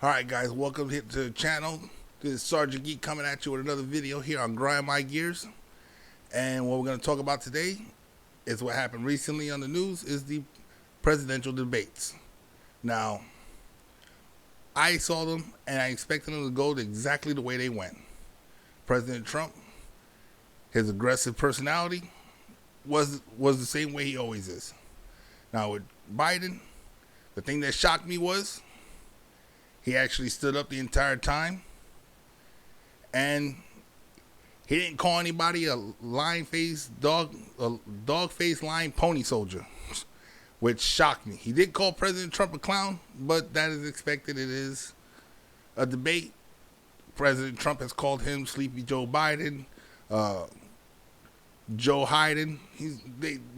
All right, guys, welcome to the channel. This is Sergeant Geek coming at you with another video here on Grind My Gears. And what we're going to talk about today is what happened recently on the news is the presidential debates. Now, I saw them and I expected them to go exactly the way they went. President Trump, his aggressive personality was the same way he always is. Now with Biden, the thing that shocked me was he actually stood up the entire time, and he didn't call anybody a dog-faced lying pony soldier, which shocked me. He did call President Trump a clown, but that is expected. It is a debate. President Trump has called him Sleepy Joe Biden, Joe Biden.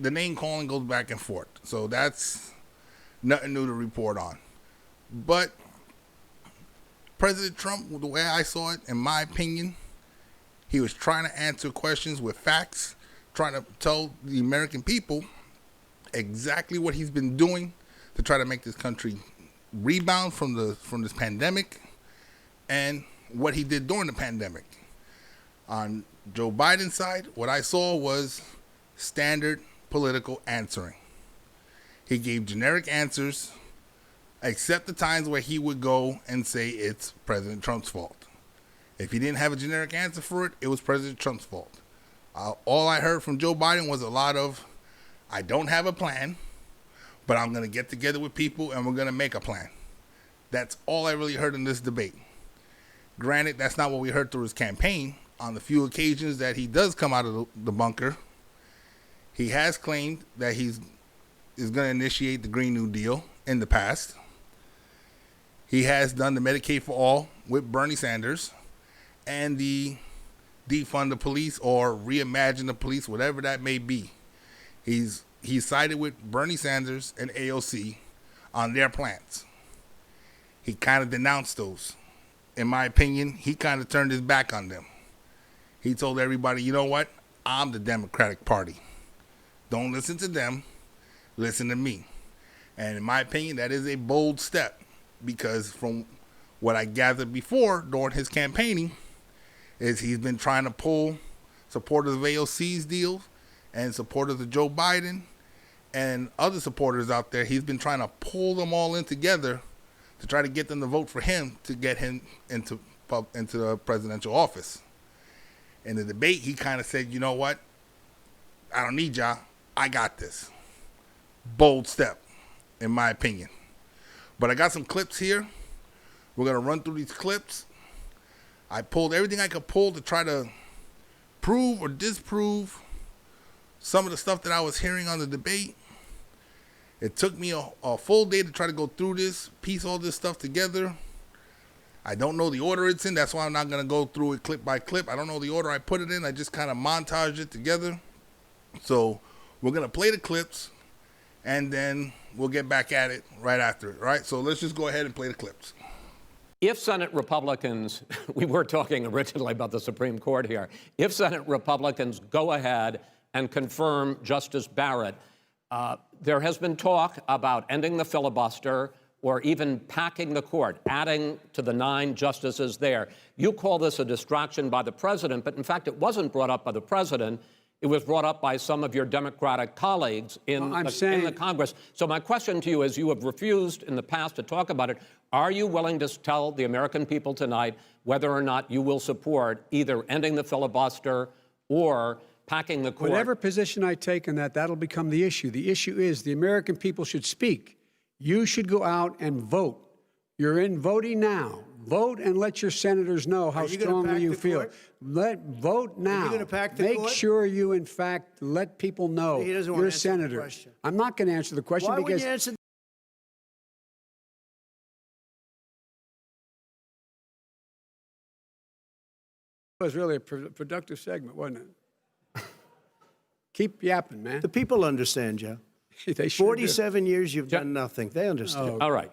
The name calling goes back and forth, so that's nothing new to report on. But President Trump, the way I saw it, in my opinion, he was trying to answer questions with facts, trying to tell the American people exactly what he's been doing to try to make this country rebound from this pandemic, and what he did during the pandemic. On Joe Biden's side, what I saw was standard political answering. He gave generic answers, except the times where he would go and say it's President Trump's fault. If he didn't have a generic answer for it, it was President Trump's fault. All I heard from Joe Biden was a lot of, I don't have a plan, but I'm going to get together with people and we're going to make a plan. That's all I really heard in this debate. Granted, that's not what we heard through his campaign. On the few occasions that he does come out of the bunker, he has claimed that he's going to initiate the Green New Deal in the past. He has done the Medicaid for all with Bernie Sanders and the defund the police or reimagine the police, whatever that may be. He's sided with Bernie Sanders and AOC on their plans. He kind of denounced those. In my opinion, he kind of turned his back on them. He told everybody, you know what? I'm the Democratic Party. Don't listen to them. Listen to me. And in my opinion, that is a bold step, because from what I gathered before during his campaigning is he's been trying to pull supporters of AOC's deal and supporters of Joe Biden and other supporters out there. He's been trying to pull them all in together to try to get them to vote for him to get him into the presidential office. In the debate, he kind of said, you know what? I don't need y'all. I got this. Bold step, in my opinion. But I got some clips here. We're going to run through these clips. I pulled everything I could pull to try to prove or disprove some of the stuff that I was hearing on the debate. It took me a full day to try to go through this, piece all this stuff together. I don't know the order it's in. That's why I'm not going to go through it clip by clip. I don't know the order I put it in. I just kind of montaged it together. So we're going to play the clips, and then we'll get back at it right after it, right? So let's just go ahead and play the clips. If Senate Republicans, we were talking originally about the Supreme Court here, if Senate Republicans go ahead and confirm Justice Barrett, there has been talk about ending the filibuster or even packing the court, adding to the 9 justices there. You call this a distraction by the president, but in fact, it wasn't brought up by the president. It was brought up by some of your Democratic colleagues in the Congress. So my question to you is, you have refused in the past to talk about it. Are you willing to tell the American people tonight whether or not you will support either ending the filibuster or packing the court? Whatever position I take on that, that'll become the issue. The issue is the American people should speak. You should go out and vote. You're in voting now. Vote and let your senators know how strongly you feel. Vote now. Are you going to pack the Make court? sure you, in fact, let people know He doesn't want you're a to answer the senator. question. I'm not going to answer the question Why because wouldn't you answer? it was really a productive segment, wasn't it? Keep yapping, man. The people understand, Joe. They sure do. 47 years you've done nothing. They understand. All right.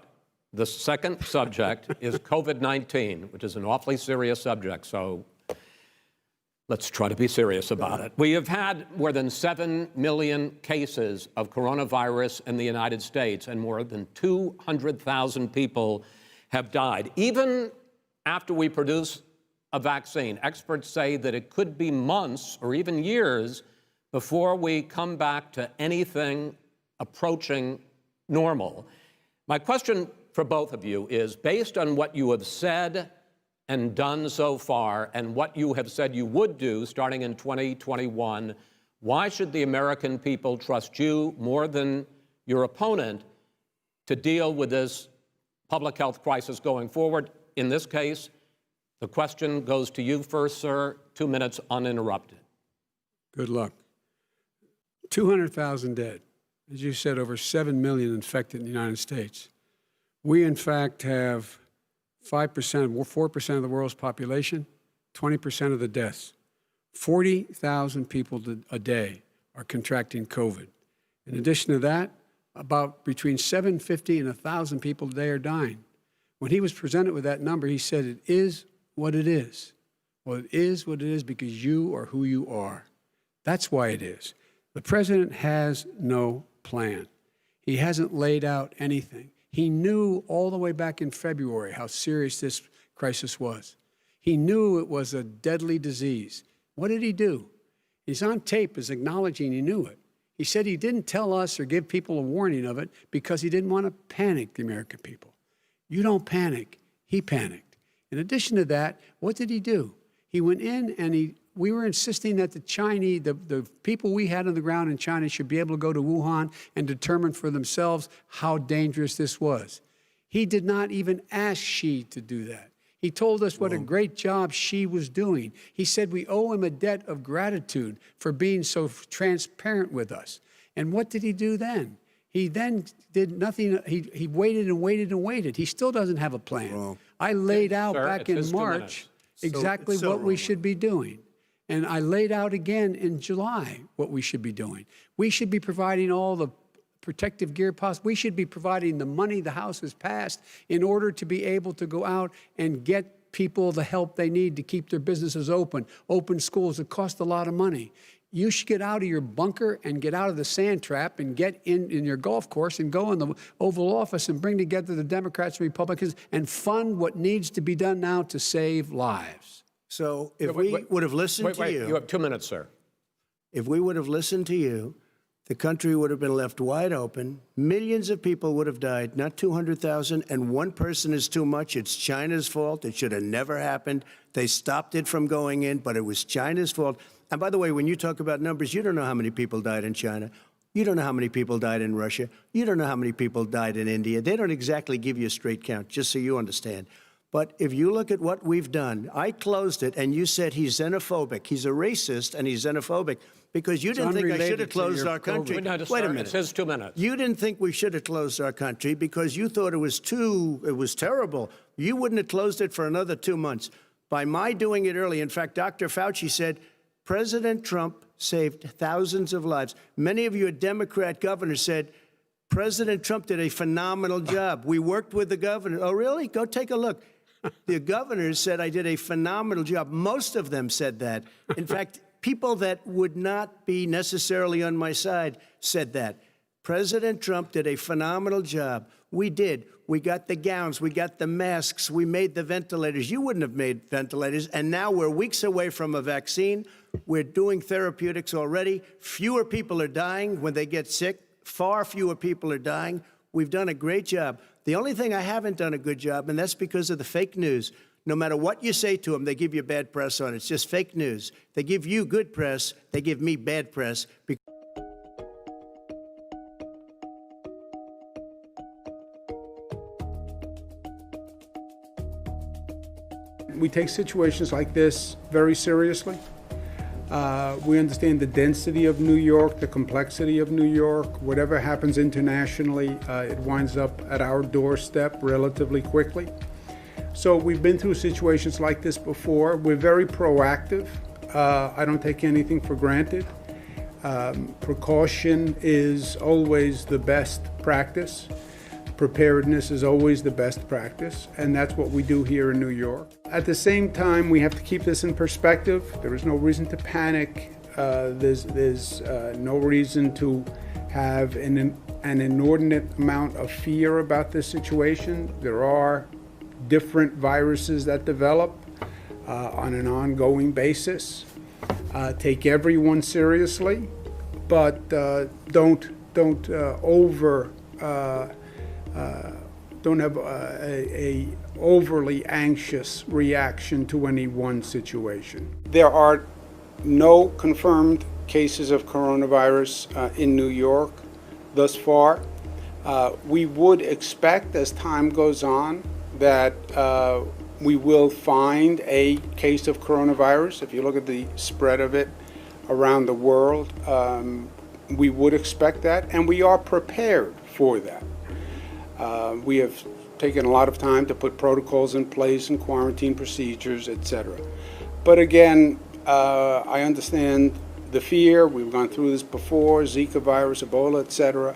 The second subject is COVID-19, which is an awfully serious subject. So let's try to be serious about it. We have had more than 7 million cases of coronavirus in the United States, and more than 200,000 people have died. Even after we produce a vaccine, experts say that it could be months or even years before we come back to anything approaching normal. My question for both of you is, based on what you have said and done so far and what you have said you would do starting in 2021, why should the American people trust you more than your opponent to deal with this public health crisis going forward? In this case, the question goes to you first, sir. 2 minutes uninterrupted. Good luck. 200,000 dead. As you said, over 7 million infected in the United States. We, in fact, have 5%, 4% of the world's population, 20% of the deaths. 40,000 people a day are contracting COVID. In addition to that, about between 750 and 1,000 people a day are dying. When he was presented with that number, he said, it is what it is. Well, it is what it is because you are who you are. That's why it is. The president has no plan. He hasn't laid out anything. He knew all the way back in February how serious this crisis was. He knew it was a deadly disease. What did he do? He's on tape as acknowledging he knew it. He said he didn't tell us or give people a warning of it because he didn't want to panic the American people. You don't panic. He panicked. In addition to that, what did he do? He went in and we were insisting that the Chinese, the people we had on the ground in China should be able to go to Wuhan and determine for themselves how dangerous this was. He did not even ask Xi to do that. He told us what a great job Xi was doing. He said we owe him a debt of gratitude for being so transparent with us. And what did he do then? He then did nothing. He waited and waited and waited. He still doesn't have a plan. Wrong. I laid out Sir, back it's in his 2 March minutes. exactly It's so what we wrong. should be doing. And I laid out again in July what we should be doing. We should be providing all the protective gear possible. We should be providing the money the House has passed in order to be able to go out and get people the help they need to keep their businesses open schools. It costs a lot of money. You should get out of your bunker and get out of the sand trap and get in your golf course and go in the Oval Office and bring together the Democrats and Republicans and fund what needs to be done now to save lives. So if we would have listened to you, You have 2 minutes, sir. if we would have listened to you, the country would have been left wide open. Millions of people would have died, not 200,000, and one person is too much. It's China's fault. It should have never happened. They stopped it from going in, but it was China's fault. And by the way, when you talk about numbers, you don't know how many people died in China. You don't know how many people died in Russia. You don't know how many people died in India. They don't exactly give you a straight count, just so you understand. But if you look at what we've done, I closed it, and you said he's xenophobic. He's a racist, and he's xenophobic because you didn't think I should have closed our country. No, Wait a minute. It's his 2 minutes. You didn't think we should have closed our country because you thought it was terrible. You wouldn't have closed it for another 2 months. By my doing it early, in fact, Dr. Fauci said, President Trump saved thousands of lives. Many of you Democrat governors said, President Trump did a phenomenal job. We worked with the governor. Oh, really? Go take a look. The governors said I did a phenomenal job. Most of them said that. In fact, people that would not be necessarily on my side said that. President Trump did a phenomenal job. We did. We got the gowns. We got the masks. We made the ventilators. You wouldn't have made ventilators. And now we're weeks away from a vaccine. We're doing therapeutics already. Fewer people are dying when they get sick. Far fewer people are dying. We've done a great job. The only thing I haven't done a good job, and that's because of the fake news. No matter what you say to them, they give you bad press on it. It's just fake news. They give you good press. They give me bad press. We take situations like this very seriously. We understand the density of New York, the complexity of New York. Whatever happens internationally, it winds up at our doorstep relatively quickly. So we've been through situations like this before. We're very proactive. I don't take anything for granted. Precaution is always the best practice. Preparedness is always the best practice, and that's what we do here in New York. At the same time, we have to keep this in perspective. There is no reason to panic. There's no reason to have an inordinate amount of fear about this situation. There are different viruses that develop on an ongoing basis. Take everyone seriously, but don't have a overly anxious reaction to any one situation. There are no confirmed cases of coronavirus in New York thus far. We would expect, as time goes on, that we will find a case of coronavirus. If you look at the spread of it around the world, we would expect that, and we are prepared for that. We have taken a lot of time to put protocols in place and quarantine procedures, et cetera. But again, I understand the fear. We've gone through this before, Zika virus, Ebola, et cetera.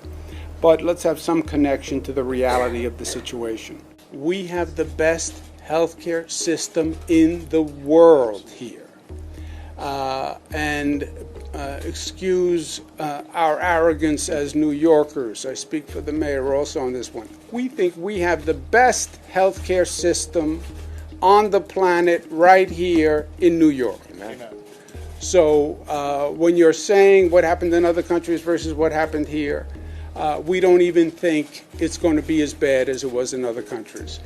But let's have some connection to the reality of the situation. We have the best healthcare system in the world here. Excuse our arrogance as New Yorkers. I speak for the mayor also on this one. We think we have the best healthcare system on the planet right here in New York. So when you're saying what happened in other countries versus what happened here, we don't even think it's going to be as bad as it was in other countries.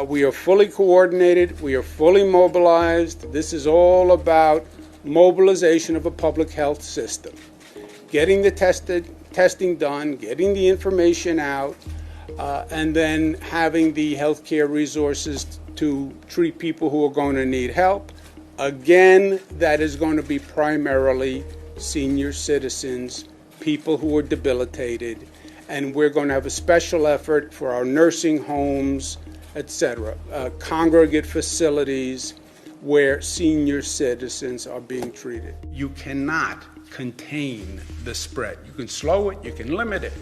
We are fully coordinated. We are fully mobilized. This is all about mobilization of a public health system, getting the testing done, getting the information out, and then having the healthcare resources to treat people who are going to need help. Again, that is going to be primarily senior citizens, people who are debilitated, and we're going to have a special effort for our nursing homes, etc., congregate facilities where senior citizens are being treated. You cannot contain the spread. You can slow it, you can limit it,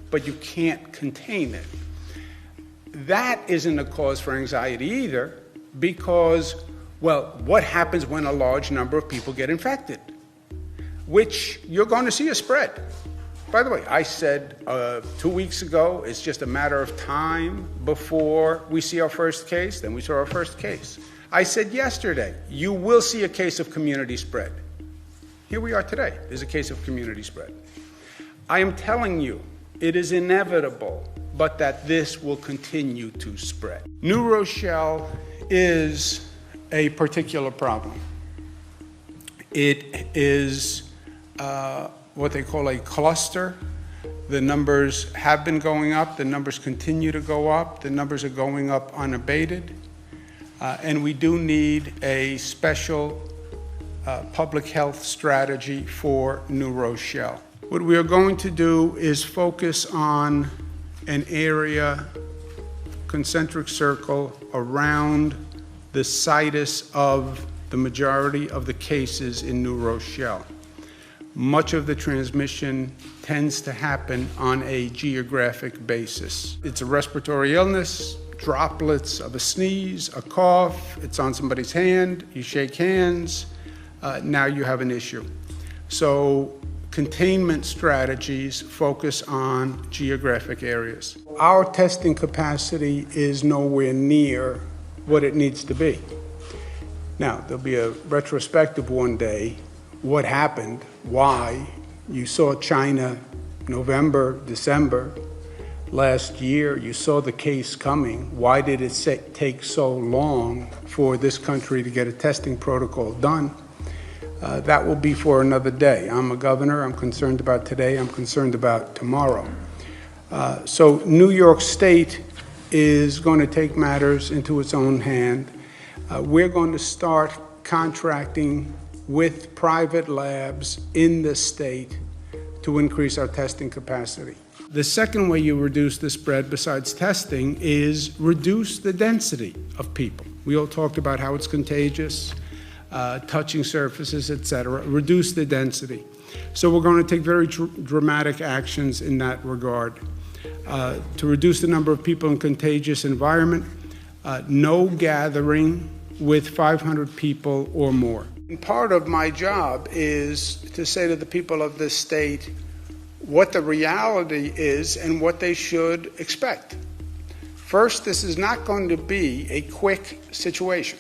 but you can't contain it. That isn't a cause for anxiety either, because, well, what happens when a large number of people get infected? Which you're going to see a spread. By the way, I said 2 weeks ago, it's just a matter of time before we see our first case. Then we saw our first case. I said yesterday, you will see a case of community spread. Here we are today. There's a case of community spread. I am telling you, it is inevitable, but that this will continue to spread. New Rochelle is a particular problem. It is what they call a cluster. The numbers have been going up. The numbers continue to go up. The numbers are going up unabated. And we do need a special public health strategy for New Rochelle. What we are going to do is focus on an area, concentric circle, around the situs of the majority of the cases in New Rochelle. Much of the transmission tends to happen on a geographic basis. It's a respiratory illness, droplets of a sneeze, a cough, it's on somebody's hand, you shake hands, now you have an issue. So containment strategies focus on geographic areas. Our testing capacity is nowhere near what it needs to be. Now, there'll be a retrospective one day, what happened, why. You saw China November, December last year, you saw the case coming. Why did it take so long for this country to get a testing protocol done? That will be for another day. I'm a governor, I'm concerned about today, I'm concerned about tomorrow. So New York State is going to take matters into its own hand. We're going to start contracting with private labs in the state to increase our testing capacity. The second way you reduce the spread besides testing is reduce the density of people. We all talked about how it's contagious, touching surfaces, et cetera. Reduce the density. So we're going to take very dramatic actions in that regard. To reduce the number of people in contagious environment, no gathering with 500 people or more. And part of my job is to say to the people of this state what the reality is and what they should expect. First, this is not going to be a quick situation.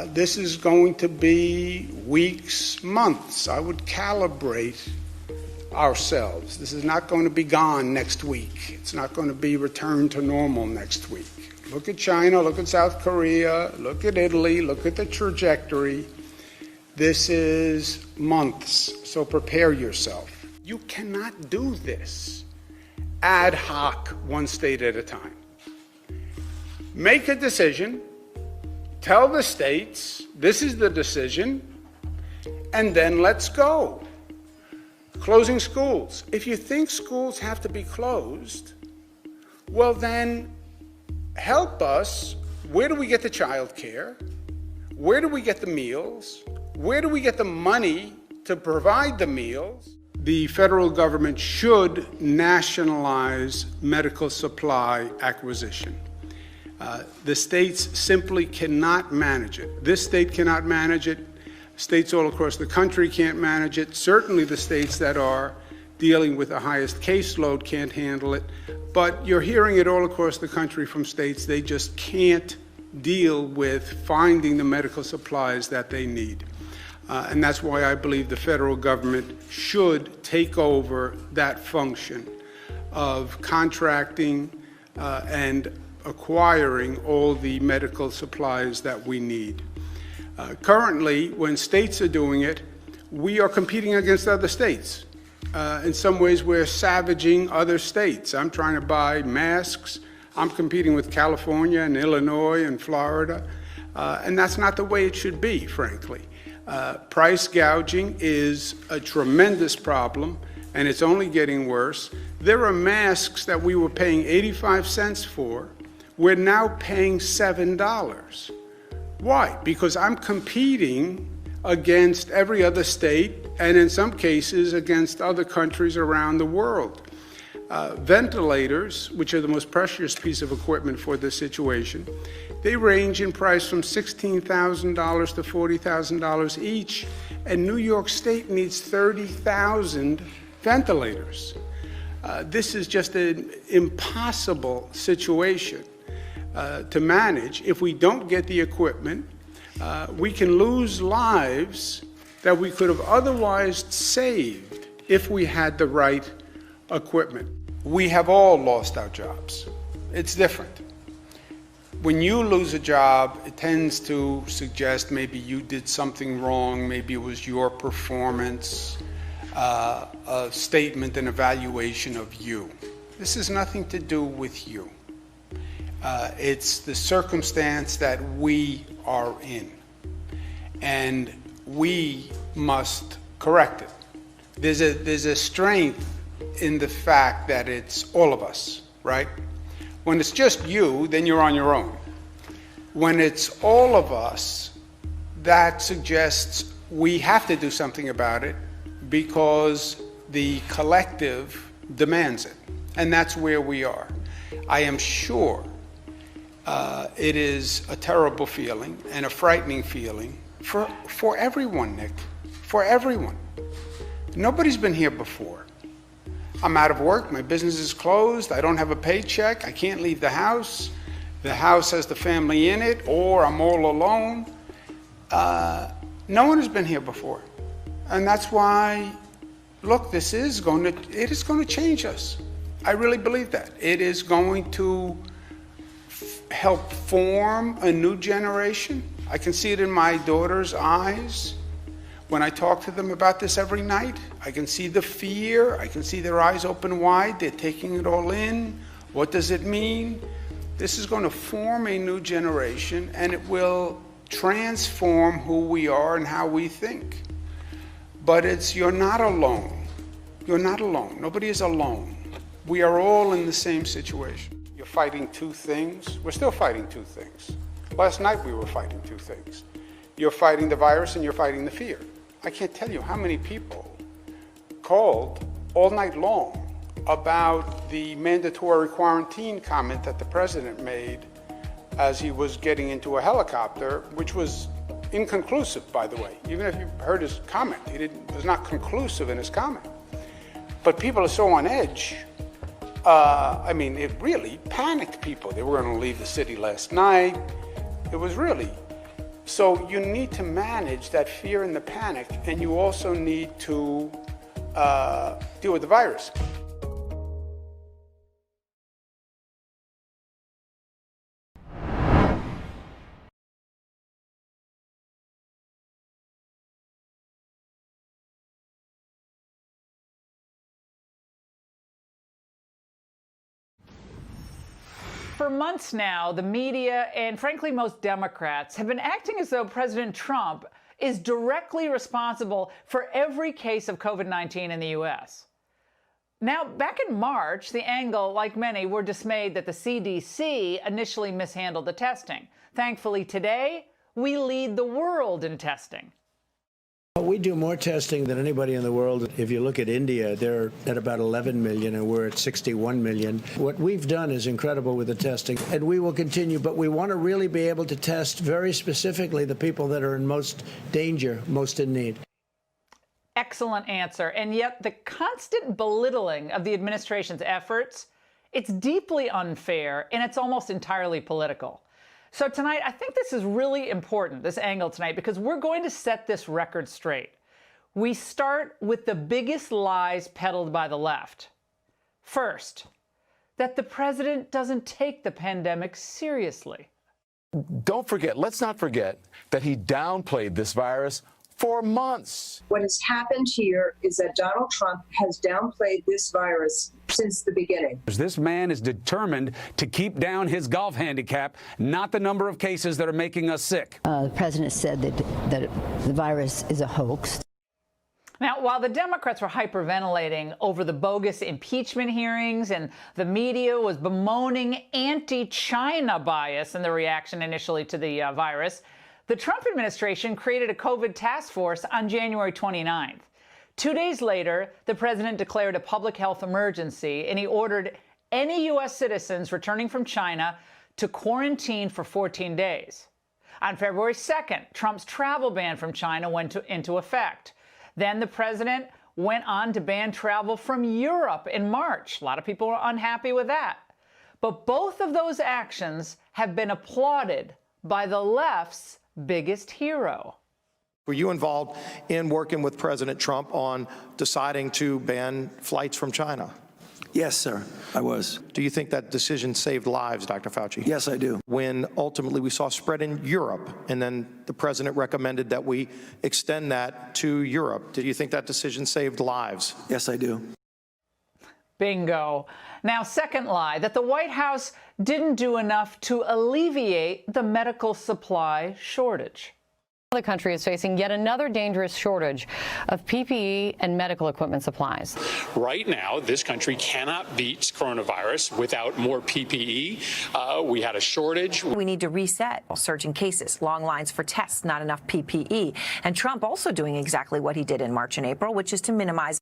This is going to be weeks, months. I would calibrate ourselves. This is not going to be gone next week. It's not going to be returned to normal next week. Look at China, look at South Korea, look at Italy, look at the trajectory. This is months, so prepare yourself. You cannot do this ad hoc, one state at a time. Make a decision, tell the states, this is the decision, and then let's go. Closing schools. If you think schools have to be closed, well then help us. Where do we get the child care? Where do we get the meals? Where do we get the money to provide the meals? The federal government should nationalize medical supply acquisition. The states simply cannot manage it. This state cannot manage it. States all across the country can't manage it. Certainly the states that are dealing with the highest caseload can't handle it. But you're hearing it all across the country from states. They just can't deal with finding the medical supplies that they need. And that's why I believe the federal government should take over that function of contracting and acquiring all the medical supplies that we need. Currently, when states are doing it, we are competing against other states. In some ways, we're savaging other states. I'm trying to buy masks. I'm competing with California and Illinois and Florida. And that's not the way it should be, frankly. Price gouging is a tremendous problem, and it's only getting worse. There are masks that we were paying 85 cents for. We're now paying $7. Why? Because I'm competing against every other state, and in some cases against other countries around the world. Ventilators, which are the most precious piece of equipment for this situation, they range in price from $16,000 to $40,000 each, and New York State needs 30,000 ventilators. This is just an impossible situation to manage. If we don't get the equipment, we can lose lives that we could have otherwise saved if we had the right equipment. We have all lost our jobs. It's different. When you lose a job, it tends to suggest maybe you did something wrong, maybe it was your performance, a statement, an evaluation of you. This has nothing to do with you. It's the circumstance that we are in, and we must correct it. There's a strength in the fact that it's all of us, right? When it's just you, then you're on your own. When it's all of us, that suggests we have to do something about it because the collective demands it. And that's where we are. I am sure it is a terrible feeling and a frightening feeling for everyone, Nick, for everyone. Nobody's been here before. I'm out of work, my business is closed, I don't have a paycheck, I can't leave the house has the family in it, or I'm all alone. No one has been here before. And that's why, look, it is going to change us. I really believe that. It is going to help form a new generation. I can see it in my daughter's eyes. When I talk to them about this every night, I can see the fear, I can see their eyes open wide, they're taking it all in. What does it mean? This is going to form a new generation, and it will transform who we are and how we think. But you're not alone. You're not alone. Nobody is alone. We are all in the same situation. You're fighting two things. We're still fighting two things. Last night we were fighting two things. You're fighting the virus and you're fighting the fear. I can't tell you how many people called all night long about the mandatory quarantine comment that the president made as he was getting into a helicopter, which was inconclusive, by the way. Even if you heard his comment, he was not conclusive in his comment. But people are so on edge I mean, it really panicked people. They were going to leave the city last night. It was really. So you need to manage that fear and the panic, and you also need to deal with the virus. For months now, the media and, frankly, most Democrats have been acting as though President Trump is directly responsible for every case of COVID-19 in the U.S. Now, back in March, the angle, like many, were dismayed that the CDC initially mishandled the testing. Thankfully, today, we lead the world in testing. We do more testing than anybody in the world. If you look at India, they're at about 11 million, and we're at 61 million. What we've done is incredible with the testing, and we will continue, but we want to really be able to test very specifically the people that are in most danger, most in need. Excellent answer. And yet the constant belittling of the administration's efforts, it's deeply unfair, and it's almost entirely political. So tonight, I think this is really important, this angle tonight, because we're going to set this record straight. We start with the biggest lies peddled by the left. First, that the president doesn't take the pandemic seriously. Don't forget, let's not forget that he downplayed this virus for months. What has happened here is that Donald Trump has downplayed this virus since the beginning. This man is determined to keep down his golf handicap, not the number of cases that are making us sick. The president said that the virus is a hoax. Now, while the Democrats were hyperventilating over the bogus impeachment hearings and the media was bemoaning anti-China bias in the reaction initially to the virus, the Trump administration created a COVID task force on January 29th. 2 days later, the president declared a public health emergency, and he ordered any U.S. citizens returning from China to quarantine for 14 days. On February 2nd, Trump's travel ban from China went into effect. Then the president went on to ban travel from Europe in March. A lot of people were unhappy with that. But both of those actions have been applauded by the left's biggest hero. Were you involved in working with President Trump on deciding to ban flights from China? Yes, sir, I was. Do you think that decision saved lives, Dr. Fauci? Yes, I do. When ultimately we saw spread in Europe, and then the president recommended that we extend that to Europe, do you think that decision saved lives? Yes, I do. Bingo. Now, second lie, that the White House didn't do enough to alleviate the medical supply shortage. The country is facing yet another dangerous shortage of PPE and medical equipment supplies. Right now, this country cannot beat coronavirus without more PPE. We had a shortage. We need to reset. Surging cases, long lines for tests, not enough PPE. And Trump also doing exactly what he did in March and April, which is to minimize.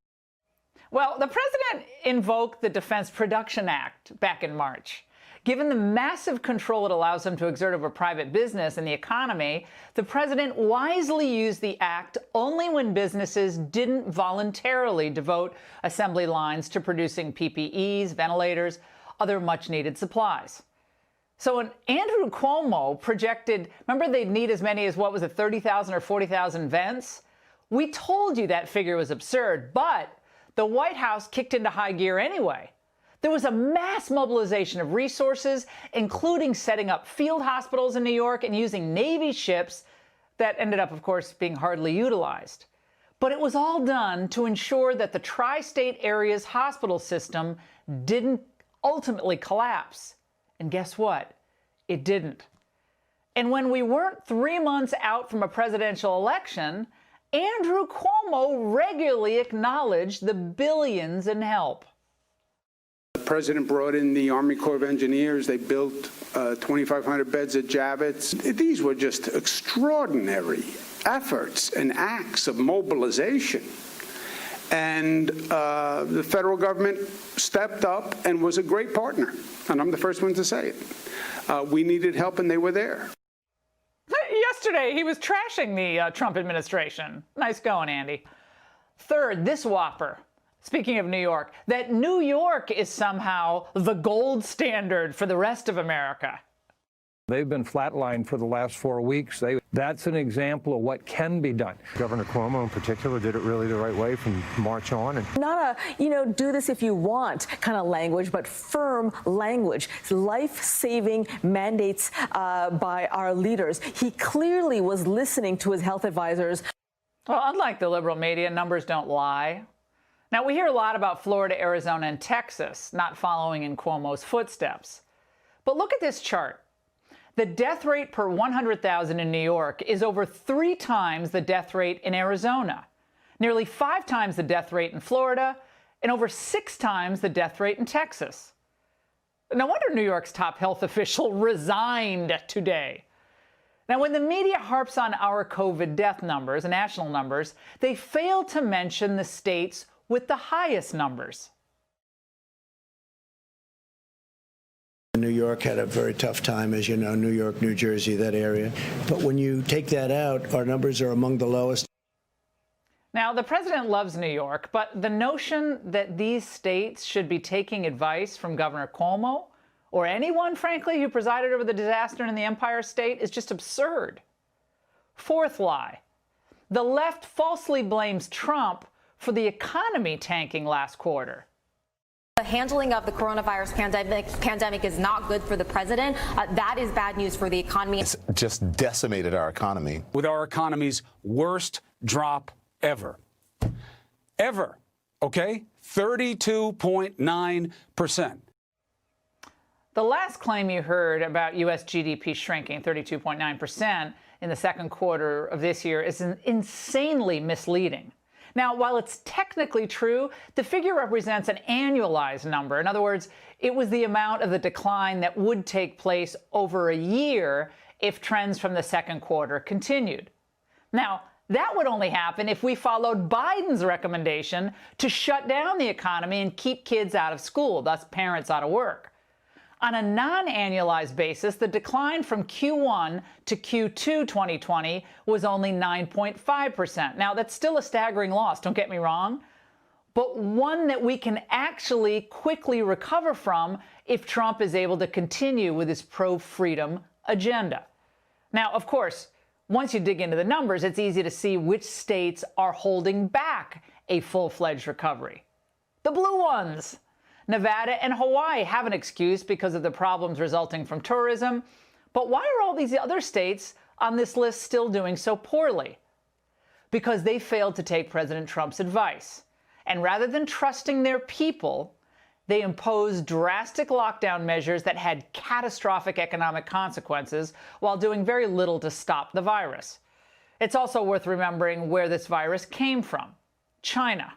Well, the president invoked the Defense Production Act back in March. Given the massive control it allows him to exert over private business and the economy, the president wisely used the act only when businesses didn't voluntarily devote assembly lines to producing PPEs, ventilators, other much-needed supplies. So when Andrew Cuomo projected, remember they'd need as many as, what was it, 30,000 or 40,000 vents? We told you that figure was absurd, but the White House kicked into high gear anyway. There was a mass mobilization of resources, including setting up field hospitals in New York and using Navy ships that ended up, of course, being hardly utilized. But it was all done to ensure that the tri-state area's hospital system didn't ultimately collapse. And guess what? It didn't. And when we weren't 3 months out from a presidential election, Andrew Cuomo regularly acknowledged the billions in help. The president brought in the Army Corps of Engineers. They built 2,500 beds at Javits. These were just extraordinary efforts and acts of mobilization. And the federal government stepped up and was a great partner. And I'm the first one to say it. We needed help, and they were there. Yesterday, he was trashing the Trump administration. Nice going, Andy. Third, this whopper. Speaking of New York, that New York is somehow the gold standard for the rest of America. They've been flatlined for the last 4 weeks. That's an example of what can be done. Governor Cuomo in particular did it really the right way from March on. And not a, do this if you want kind of language, but firm language, life-saving mandates by our leaders. He clearly was listening to his health advisors. Well, unlike the liberal media, numbers don't lie. Now, we hear a lot about Florida, Arizona, and Texas not following in Cuomo's footsteps. But look at this chart. The death rate per 100,000 in New York is over 3 times the death rate in Arizona, nearly 5 times the death rate in Florida, and over 6 times the death rate in Texas. No wonder New York's top health official resigned today. Now, when the media harps on our COVID death numbers, national numbers, they fail to mention the states with the highest numbers. New York had a very tough time, as you know, New York, New Jersey, that area. But when you take that out, our numbers are among the lowest. Now, the president loves New York, but the notion that these states should be taking advice from Governor Cuomo, or anyone, frankly, who presided over the disaster in the Empire State, is just absurd. Fourth lie. The left falsely blames Trump for the economy tanking last quarter. The handling of the coronavirus pandemic is not good for the president. That is bad news for the economy. It's just decimated our economy. With our economy's worst drop ever. Ever. Okay? 32.9%. The last claim you heard about U.S. GDP shrinking 32.9% in the second quarter of this year is insanely misleading. Now, while it's technically true, the figure represents an annualized number. In other words, it was the amount of the decline that would take place over a year if trends from the second quarter continued. Now, that would only happen if we followed Biden's recommendation to shut down the economy and keep kids out of school, thus parents out of work. On a non-annualized basis, the decline from Q1 to Q2 2020 was only 9.5%. Now, that's still a staggering loss, don't get me wrong, but one that we can actually quickly recover from if Trump is able to continue with his pro-freedom agenda. Now, of course, once you dig into the numbers, it's easy to see which states are holding back a full-fledged recovery. The blue ones. Nevada and Hawaii have an excuse because of the problems resulting from tourism. But why are all these other states on this list still doing so poorly? Because they failed to take President Trump's advice. And rather than trusting their people, they imposed drastic lockdown measures that had catastrophic economic consequences while doing very little to stop the virus. It's also worth remembering where this virus came from: China.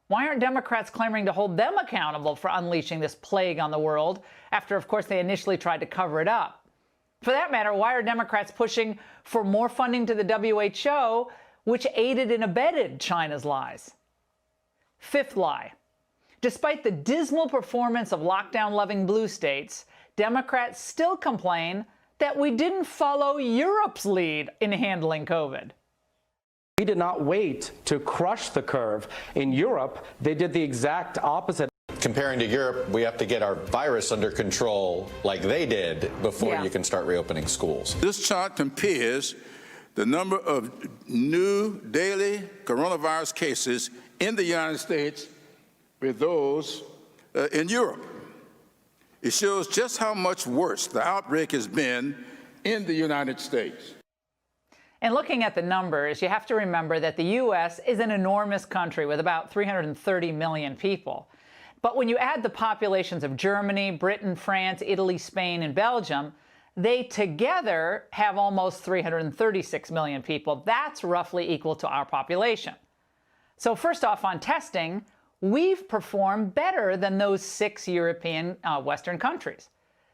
Why aren't Democrats clamoring to hold them accountable for unleashing this plague on the world after, of course, they initially tried to cover it up? For that matter, why are Democrats pushing for more funding to the WHO, which aided and abetted China's lies? Fifth lie. Despite the dismal performance of lockdown-loving blue states, Democrats still complain that we didn't follow Europe's lead in handling COVID. We did not wait to crush the curve. In Europe, they did the exact opposite. Comparing to Europe, we have to get our virus under control like they did before you can start reopening schools. This chart compares the number of new daily coronavirus cases in the United States with those in Europe. It shows just how much worse the outbreak has been in the United States. And looking at the numbers, you have to remember that the U.S. is an enormous country with about 330 million people. But when you add the populations of Germany, Britain, France, Italy, Spain, and Belgium, they together have almost 336 million people. That's roughly equal to our population. So first off, on testing, we've performed better than those 6 European Western countries.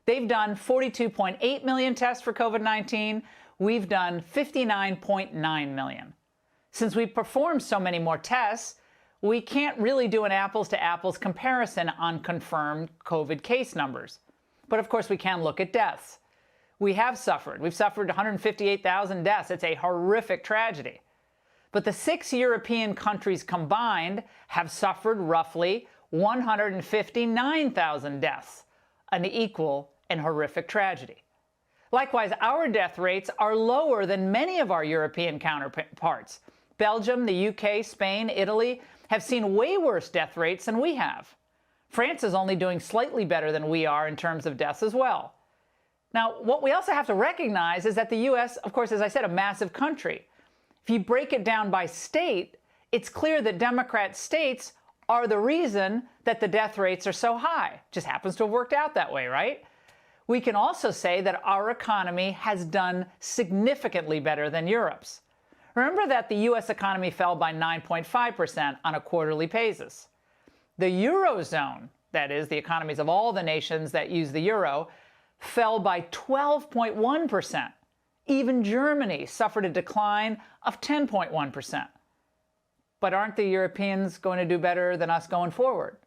They've done 42.8 million tests for COVID-19. We've done 59.9 million. Since we performed so many more tests, we can't really do an apples-to-apples comparison on confirmed COVID case numbers. But of course, we can look at deaths. We have suffered. We've suffered 158,000 deaths. It's a horrific tragedy. But the 6 European countries combined have suffered roughly 159,000 deaths, an equal and horrific tragedy. Likewise, our death rates are lower than many of our European counterparts. Belgium, the UK, Spain, Italy have seen way worse death rates than we have. France is only doing slightly better than we are in terms of deaths as well. Now, what we also have to recognize is that the U.S., of course, as I said, a massive country. If you break it down by state, it's clear that Democrat states are the reason that the death rates are so high. Just happens to have worked out that way, right? We can also say that our economy has done significantly better than Europe's. Remember that the U.S. economy fell by 9.5% on a quarterly basis. The Eurozone, that is, the economies of all the nations that use the euro, fell by 12.1%. Even Germany suffered a decline of 10.1%. But aren't the Europeans going to do better than us going forward?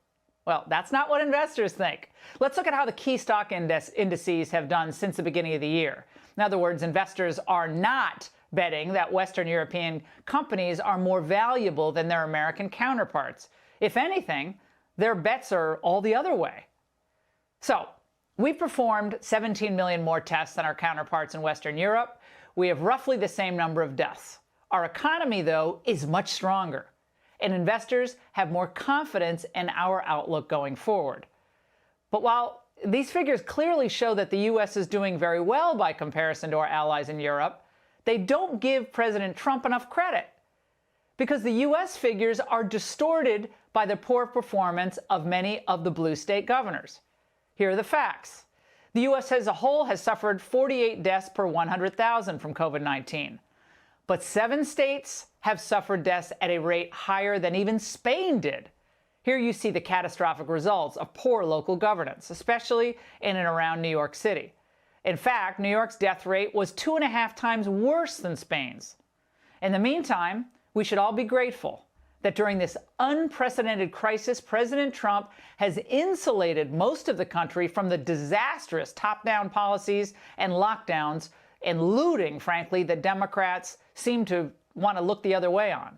Well, that's not what investors think. Let's look at how the key stock indices have done since the beginning of the year. In other words, investors are not betting that Western European companies are more valuable than their American counterparts. If anything, their bets are all the other way. So, we've performed 17 million more tests than our counterparts in Western Europe. We have roughly the same number of deaths. Our economy, though, is much stronger, and investors have more confidence in our outlook going forward. But while these figures clearly show that the U.S. is doing very well by comparison to our allies in Europe, they don't give President Trump enough credit, because the U.S. figures are distorted by the poor performance of many of the blue state governors. Here are the facts. The U.S. as a whole has suffered 48 deaths per 100,000 from COVID-19. But 7 states have suffered deaths at a rate higher than even Spain did. Here you see the catastrophic results of poor local governance, especially in and around New York City. In fact, New York's death rate was 2.5 times worse than Spain's. In the meantime, we should all be grateful that during this unprecedented crisis, President Trump has insulated most of the country from the disastrous top-down policies and lockdowns and looting, frankly, that Democrats seem to want to look the other way on.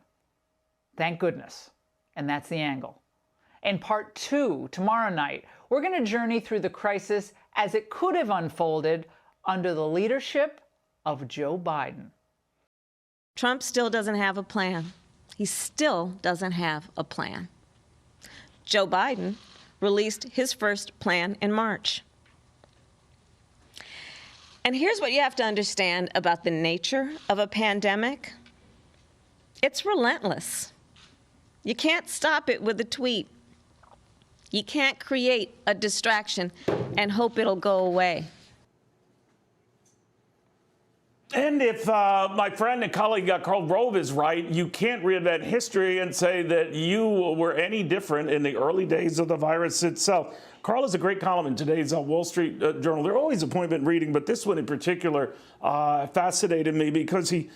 Thank goodness. And that's the angle. In part 2, tomorrow night, we're going to journey through the crisis as it could have unfolded under the leadership of Joe Biden. Trump still doesn't have a plan. He still doesn't have a plan. Joe Biden released his first plan in March. And here's what you have to understand about the nature of a pandemic. It's relentless. You can't stop it with a tweet. You can't create a distraction and hope it'll go away. And if my friend and colleague Karl Rove is right, you can't reinvent history and say that you were any different in the early days of the virus itself. Karl has a great column in today's Wall Street Journal. They're always appointment reading, but this one in particular fascinated me because he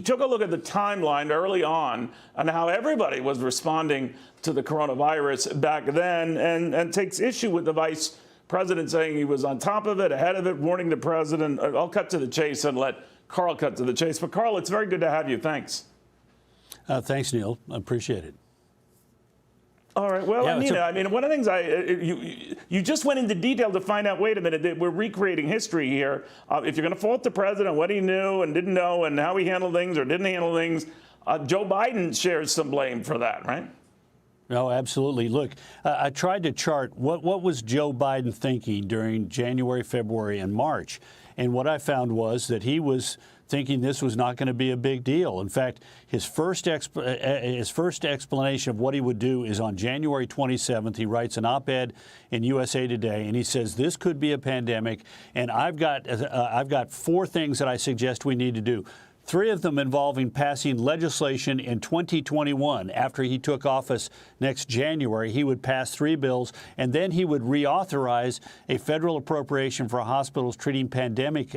took a look at the timeline early on how everybody was responding to the coronavirus back then and takes issue with the vice president saying he was on top of it, ahead of it, warning the president. I'll cut to the chase and let Karl cut to the chase. But Karl, it's very good to have you. Thanks. Thanks, Neil. I appreciate it. All right. Well, yeah, Nina, I mean, one of the things you just went into detail to find out, wait a minute, we're recreating history here. If you're going to fault the president, what he knew and didn't know and how he handled things or didn't handle things, Joe Biden shares some blame for that, right? No, absolutely. Look, I tried to chart what was Joe Biden thinking during January, February, and March. And what I found was that he was thinking this was not going to be a big deal. In fact, his first explanation of what he would do is on January 27th. He writes an op-ed in USA Today, and he says this could be a pandemic, and I've got 4 things that I suggest we need to do. 3 of them involving passing legislation in 2021. After he took office next January, he would pass 3 bills, and then he would reauthorize a federal appropriation for hospitals treating pandemic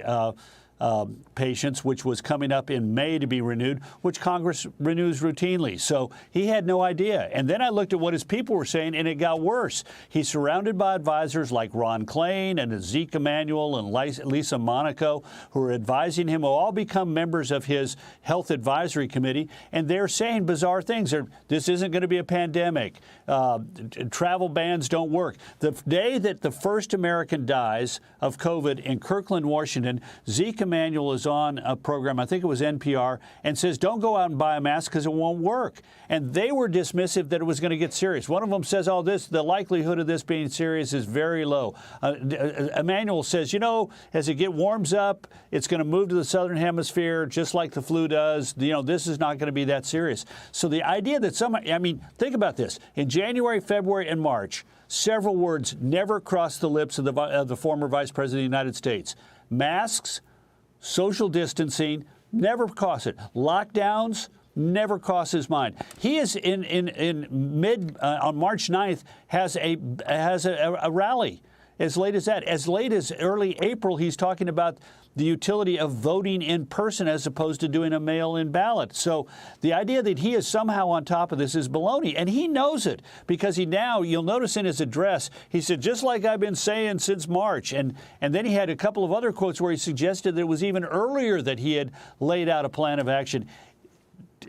patients, which was coming up in May to be renewed, which Congress renews routinely. So he had no idea. And then I looked at what his people were saying, and it got worse. He's surrounded by advisors like Ron Klain and Zeke Emanuel and Lisa Monaco, who are advising him, will all become members of his health advisory committee, and they're saying bizarre things. This isn't going to be a pandemic. Travel bans don't work. The day that the first American dies of COVID in Kirkland, Washington, Zeke Emanuel is on a program, I think it was NPR, and says, don't go out and buy a mask because it won't work. And they were dismissive that it was going to get serious. One of them says, the likelihood of this being serious is very low. Emanuel says, as it warms up, it's going to move to the southern hemisphere just like the flu does. This is not going to be that serious. So the idea that think about this. In January, February, and March, several words never crossed the lips of the former Vice President of the United States. Masks, social distancing, never crossed it. Lockdowns, never crossed his mind. He is on March 9th has a rally. As late as that, as late as early April, he's talking about the utility of voting in person as opposed to doing a mail-in ballot. So the idea that he is somehow on top of this is baloney, and he knows it because you'll notice in his address, he said, just like I've been saying since March. And then he had a couple of other quotes where he suggested that it was even earlier that he had laid out a plan of action.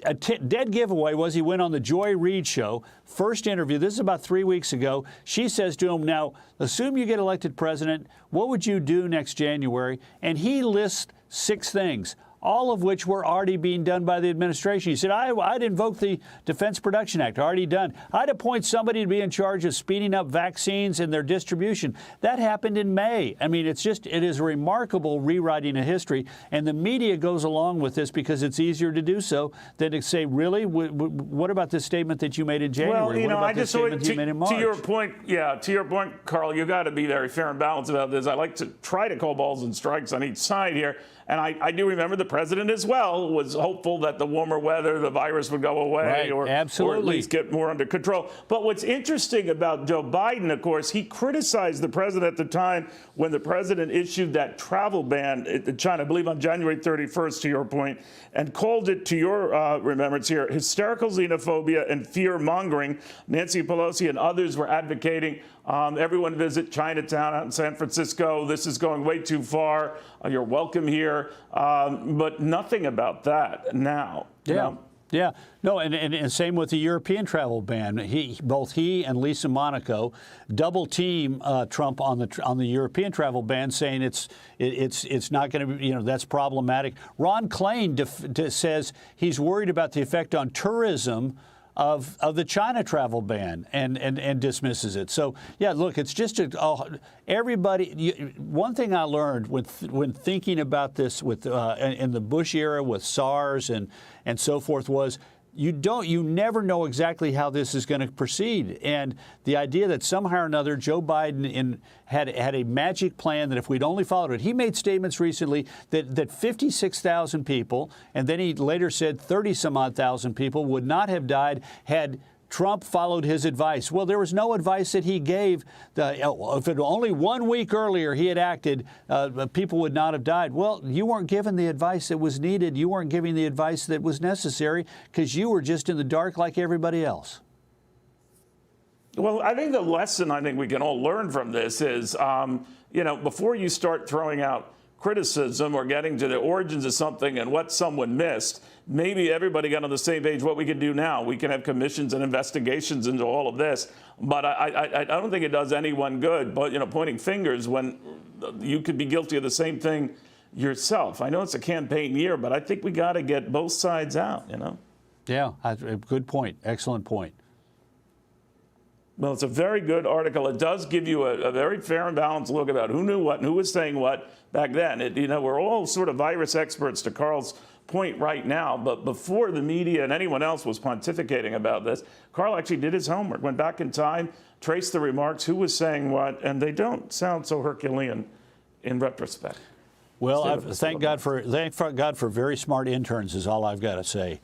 A dead giveaway was he went on the Joy Reid show, first interview. This is about 3 weeks ago. She says to him, now, assume you get elected president, what would you do next January? And he lists 6 things, all of which were already being done by the administration. He said, I'd invoke the Defense Production Act, already done. I'd appoint somebody to be in charge of speeding up vaccines and their distribution. That happened in May. I mean, it is a remarkable rewriting of history, and the media goes along with this because it's easier to do so than to say, really, what about this statement that you made in January? Well, what about this statement you made in March? To your point, Carl, you got to be very fair and balanced about this. I like to try to call balls and strikes on each side here. And I do remember the president as well was hopeful that the warmer weather, the virus would go away, or at least get more under control. But what's interesting about Joe Biden, of course, he criticized the president at the time when the president issued that travel ban to China, I believe on January 31st, to your point, and called it, to your remembrance here, hysterical xenophobia and fear-mongering. Nancy Pelosi and others were advocating everyone visit Chinatown out in San Francisco. This is going way too far. You're welcome here. But nothing about that now. Yeah. No, and same with the European travel ban. Both he and Lisa Monaco double team Trump on the European travel ban, saying it's not going to be, that's problematic. Ron Klain says he's worried about the effect on tourism of the China travel ban and dismisses it. So, yeah, look, it's just everybody. One thing I learned when thinking about this in the Bush era with SARS and so forth was you never know exactly how this is going to proceed. And the idea that somehow or another Joe Biden had a magic plan that if we'd only followed it, he made statements recently that 56,000 people, and then he later said 30-some-odd thousand people would not have died had Trump followed his advice. Well, there was no advice that he gave. If only 1 week earlier he had acted, people would not have died. Well, you weren't given the advice that was needed. You weren't giving the advice that was necessary because you were just in the dark like everybody else. Well, I think the lesson I think we can all learn from this is, before you start throwing out criticism or getting to the origins of something and what someone missed, maybe everybody got on the same page what we can do now. We can have commissions and investigations into all of this. But I don't think it does anyone good, but, pointing fingers when you could be guilty of the same thing yourself. I know it's a campaign year, but I think we got to get both sides out, Yeah, good point. Excellent point. Well, it's a very good article. It does give you a very fair and balanced look about who knew what and who was saying what back then. We're all sort of virus experts to Carl's point right now, but before the media and anyone else was pontificating about this, Carl actually did his homework, went back in time, traced the remarks, who was saying what, and they don't sound so Herculean in retrospect. Well, thank God for very smart interns is all I've got to say.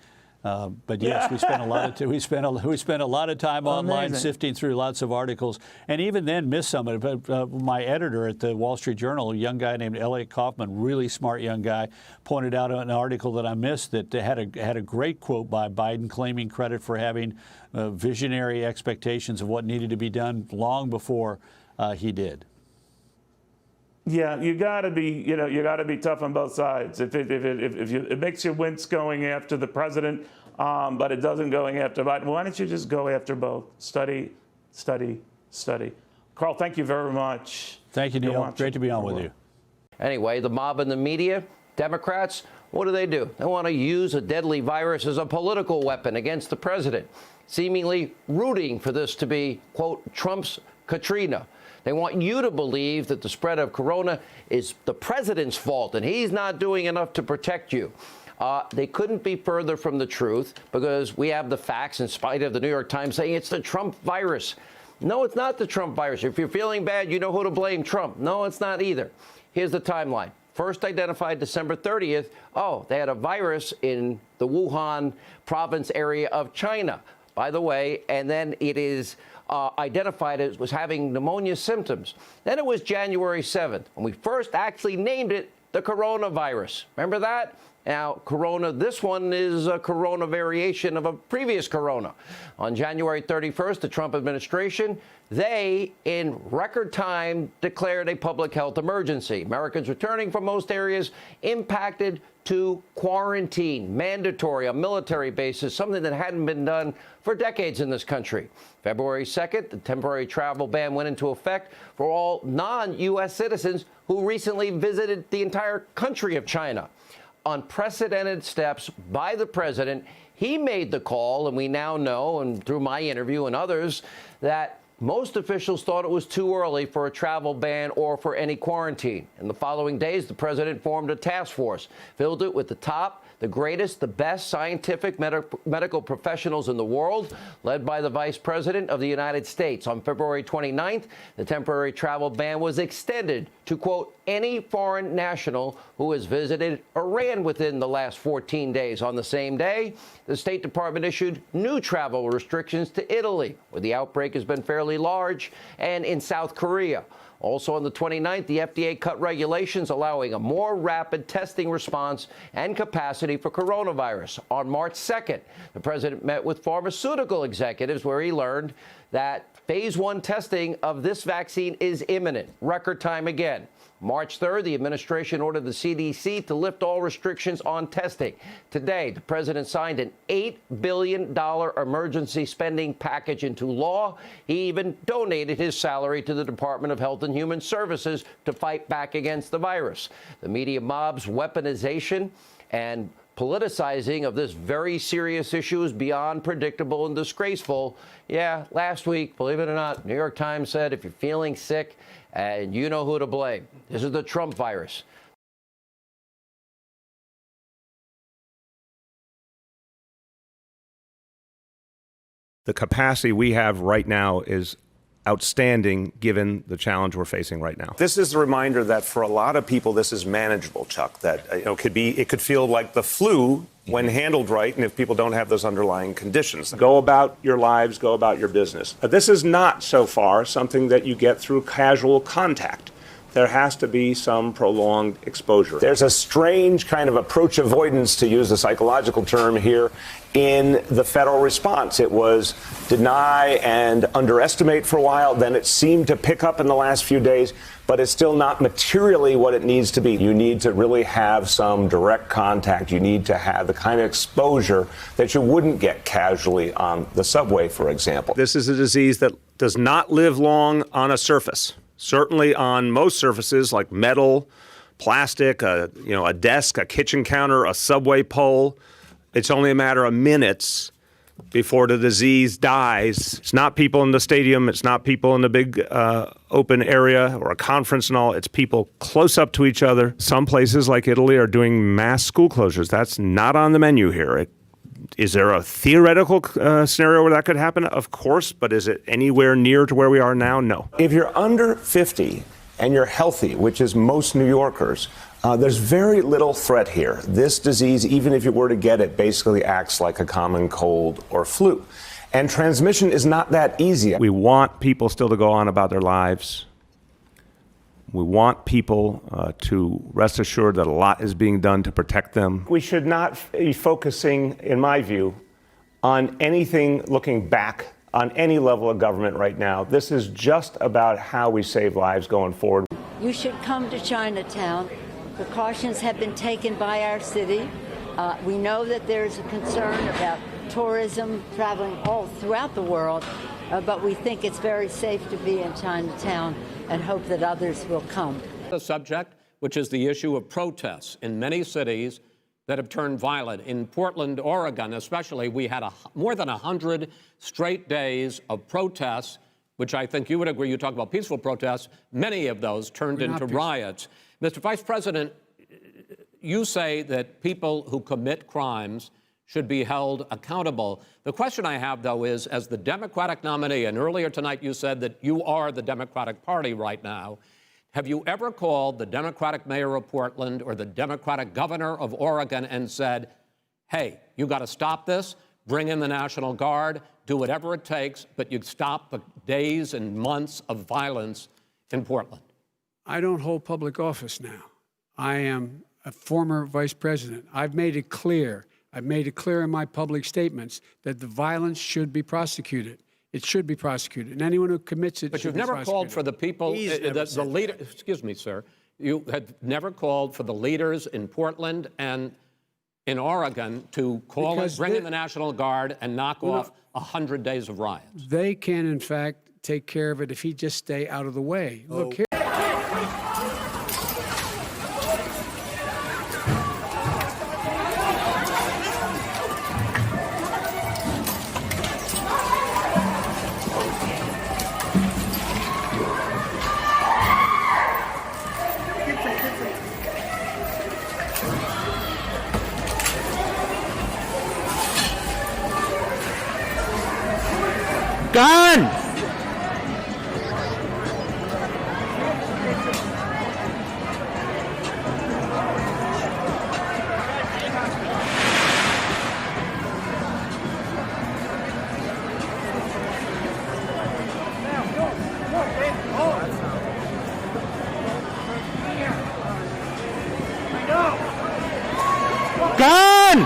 But yes, we spent a lot of time online sifting through lots of articles, and even then missed some of it. But my editor at the Wall Street Journal, a young guy named Elliot Kaufman, really smart young guy, pointed out an article that I missed that had a great quote by Biden claiming credit for having visionary expectations of what needed to be done long before he did. Yeah, you got to be tough on both sides. If it makes you wince going after the president, but it doesn't going after Biden, why don't you just go after both? Study, study, study. Carl, thank you very much. Thank you, Neil. Great to be on with you. Anyway, the mob and the media, Democrats, what do? They want to use a deadly virus as a political weapon against the president, seemingly rooting for this to be, quote, Trump's Katrina. They want you to believe that the spread of corona is the president's fault and he's not doing enough to protect you. They couldn't be further from the truth because we have the facts in spite of the New York Times saying it's the Trump virus. No, it's not the Trump virus. If you're feeling bad, you know who to blame, Trump. No, it's not either. Here's the timeline. First identified December 30th. Oh, they had a virus in the Wuhan province area of China, by the way, and then it is identified as was having pneumonia symptoms. Then it was January 7th when we first actually named it the coronavirus. Remember that? Now, corona, this one is a corona variation of a previous corona. On January 31st, the Trump administration, they, in record time, declared a public health emergency. Americans returning from most areas impacted to quarantine, mandatory on military bases, something that hadn't been done for decades in this country. February 2nd, the temporary travel ban went into effect for all non-U.S. citizens who recently visited the entire country of China. Unprecedented steps by the president. He made the call, and we now know, and through my interview and others, that most officials thought it was too early for a travel ban or for any quarantine. In the following days, the president formed a task force, filled it with the top, the greatest, the best scientific medical professionals in the world, led by the Vice President of the United States. On February 29th, the temporary travel ban was extended to, quote, any foreign national who has visited Iran within the last 14 days. On the same day, the State Department issued new travel restrictions to Italy, where the outbreak has been fairly large, and in South Korea. Also on the 29th, the FDA cut regulations allowing a more rapid testing response and capacity for coronavirus. On March 2nd, the president met with pharmaceutical executives where he learned that phase 1 testing of this vaccine is imminent. Record time again. March 3rd, the administration ordered the CDC to lift all restrictions on testing. Today, the president signed an $8 billion emergency spending package into law. He even donated his salary to the Department of Health and Human Services to fight back against the virus. The media mob's weaponization and politicizing of this very serious issue is beyond predictable and disgraceful. Yeah, last week, believe it or not, New York Times said if you're feeling sick, and you know who to blame. This is the Trump virus. The capacity we have right now is outstanding given the challenge we're facing right now. This is a reminder that for a lot of people, this is manageable, Chuck, that it could feel like the flu when handled right, and if people don't have those underlying conditions. Go about your lives, go about your business. This is not, so far, something that you get through casual contact. There has to be some prolonged exposure. There's a strange kind of approach avoidance, to use the psychological term here, in the federal response. It was deny and underestimate for a while, then it seemed to pick up in the last few days, but it's still not materially what it needs to be. You need to really have some direct contact. You need to have the kind of exposure that you wouldn't get casually on the subway, for example. This is a disease that does not live long on a surface. Certainly on most surfaces like metal, plastic, a desk, a kitchen counter, a subway pole. It's only a matter of minutes before the disease dies. It's not people in the stadium. It's not people in the big open area or a conference and all. It's people close up to each other. Some places like Italy are doing mass school closures. That's not on the menu here. Is there a theoretical scenario where that could happen? Of course, but is it anywhere near to where we are now? No. If you're under 50 and you're healthy, which is most New Yorkers, there's very little threat here. This disease, even if you were to get it, basically acts like a common cold or flu. And transmission is not that easy. We want people still to go on about their lives. We want people to rest assured that a lot is being done to protect them. We should not be focusing, in my view, on anything looking back on any level of government right now. This is just about how we save lives going forward. You should come to Chinatown. Precautions have been taken by our city. We know that there's a concern about tourism traveling all throughout the world, but we think it's very safe to be in Chinatown and hope that others will come. The subject, which is the issue of protests in many cities that have turned violent. In Portland, Oregon especially, we had more than 100 straight days of protests, which I think you would agree, you talk about peaceful protests, many of those turned into riots. Mr. Vice President, you say that people who commit crimes should be held accountable. The question I have, though, is as the Democratic nominee, and earlier tonight you said that you are the Democratic Party right now, have you ever called the Democratic mayor of Portland or the Democratic governor of Oregon and said, hey, you got to stop this, bring in the National Guard, do whatever it takes, but you stop the days and months of violence in Portland? I don't hold public office now. I am a former vice president. I've made it clear in my public statements that the violence should be prosecuted. It should be prosecuted, and anyone who commits it. But you've never called for the people, the leader. Excuse me, sir. You have never called for the leaders in Portland and in Oregon to bring in the National Guard and knock off 100 days of riots. They can, in fact, take care of it if he just stay out of the way. Look here. Gun! Gun!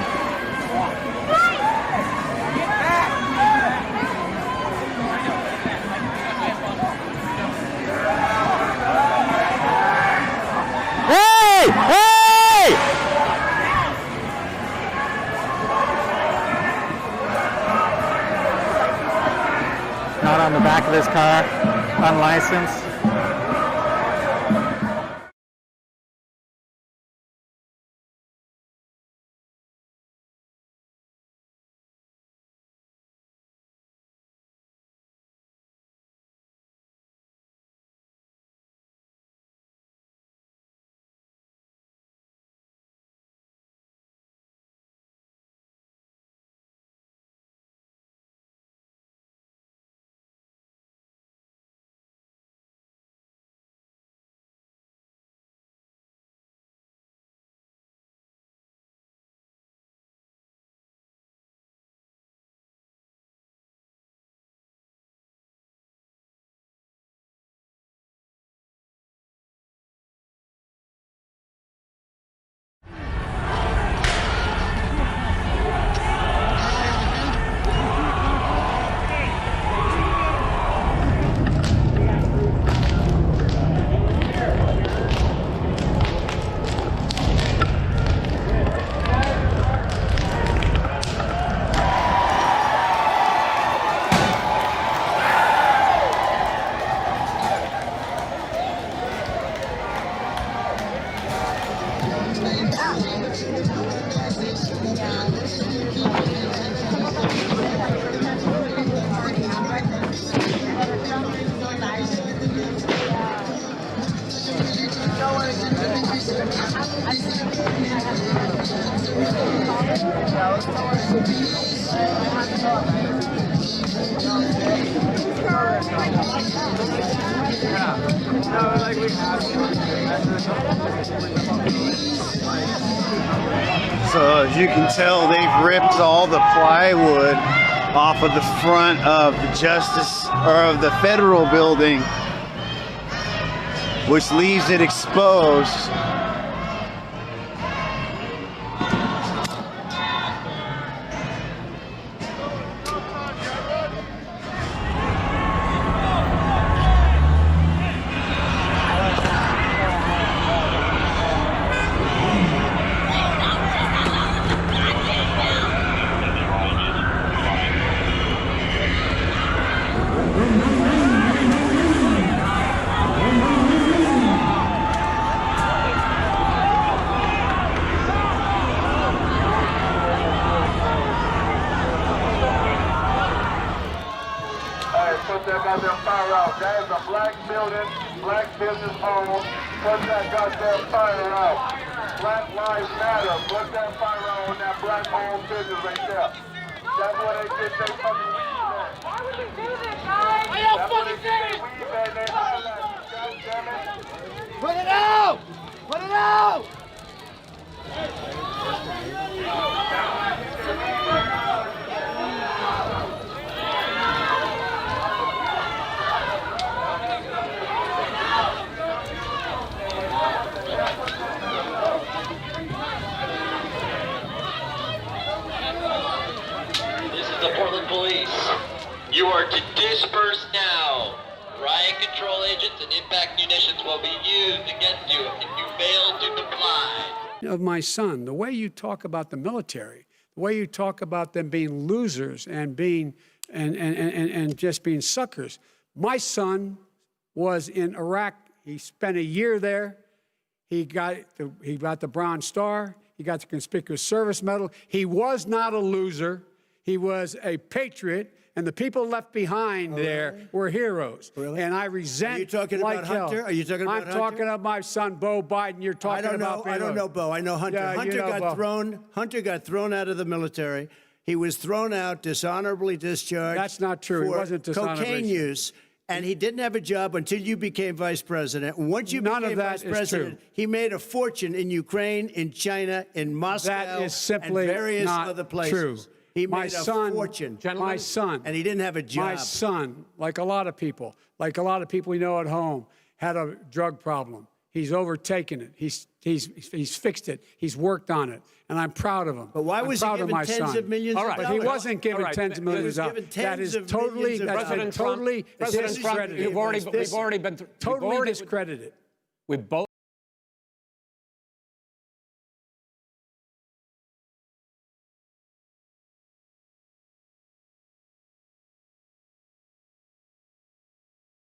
Not on the back of this car, unlicensed. So as you can tell, they've ripped all the plywood off of the front of the the federal building, which leaves it exposed. Put that goddamn fire out. That is a black building, black business owned. Put that goddamn fire out. Black Lives Matter. Put that fire out on that black owned business right there. That's where they get their fucking weed at. Why would you do this, guys? Why y'all fucking saying? God damn it. Put it out! Put it out! The Portland Police. You are to disperse now. Riot control agents and impact munitions will be used against you if you fail to comply. Of my son, the way you talk about the military, the way you talk about them being losers and being and just being suckers. My son was in Iraq. He spent a year there. He got the Bronze Star. He got the Conspicuous Service Medal. He was not a loser. He was a patriot, and the people left behind there were heroes. Really? And I resent. Are you talking about Hunter? Are you talking about Hunter? I'm talking about my son, Bo Biden. You're talking about. I don't know Bo. I know Hunter. Yeah, Hunter got thrown out of the military. He was thrown out, dishonorably discharged. That's not true. He wasn't dishonorably. Cocaine use. And he didn't have a job until you became vice president. And once you became vice president, he made a fortune in Ukraine, in China, in Moscow, that is simply and various not other places. True. He made a fortune. My son. And he didn't have a job. My son, like a lot of people we know at home, had a drug problem. He's overtaken it. He's fixed it. He's worked on it. And I'm proud of him. But why was he given tens of millions of dollars? But he wasn't given tens of millions of dollars. That is totally discredited. We've already been totally discredited. We both.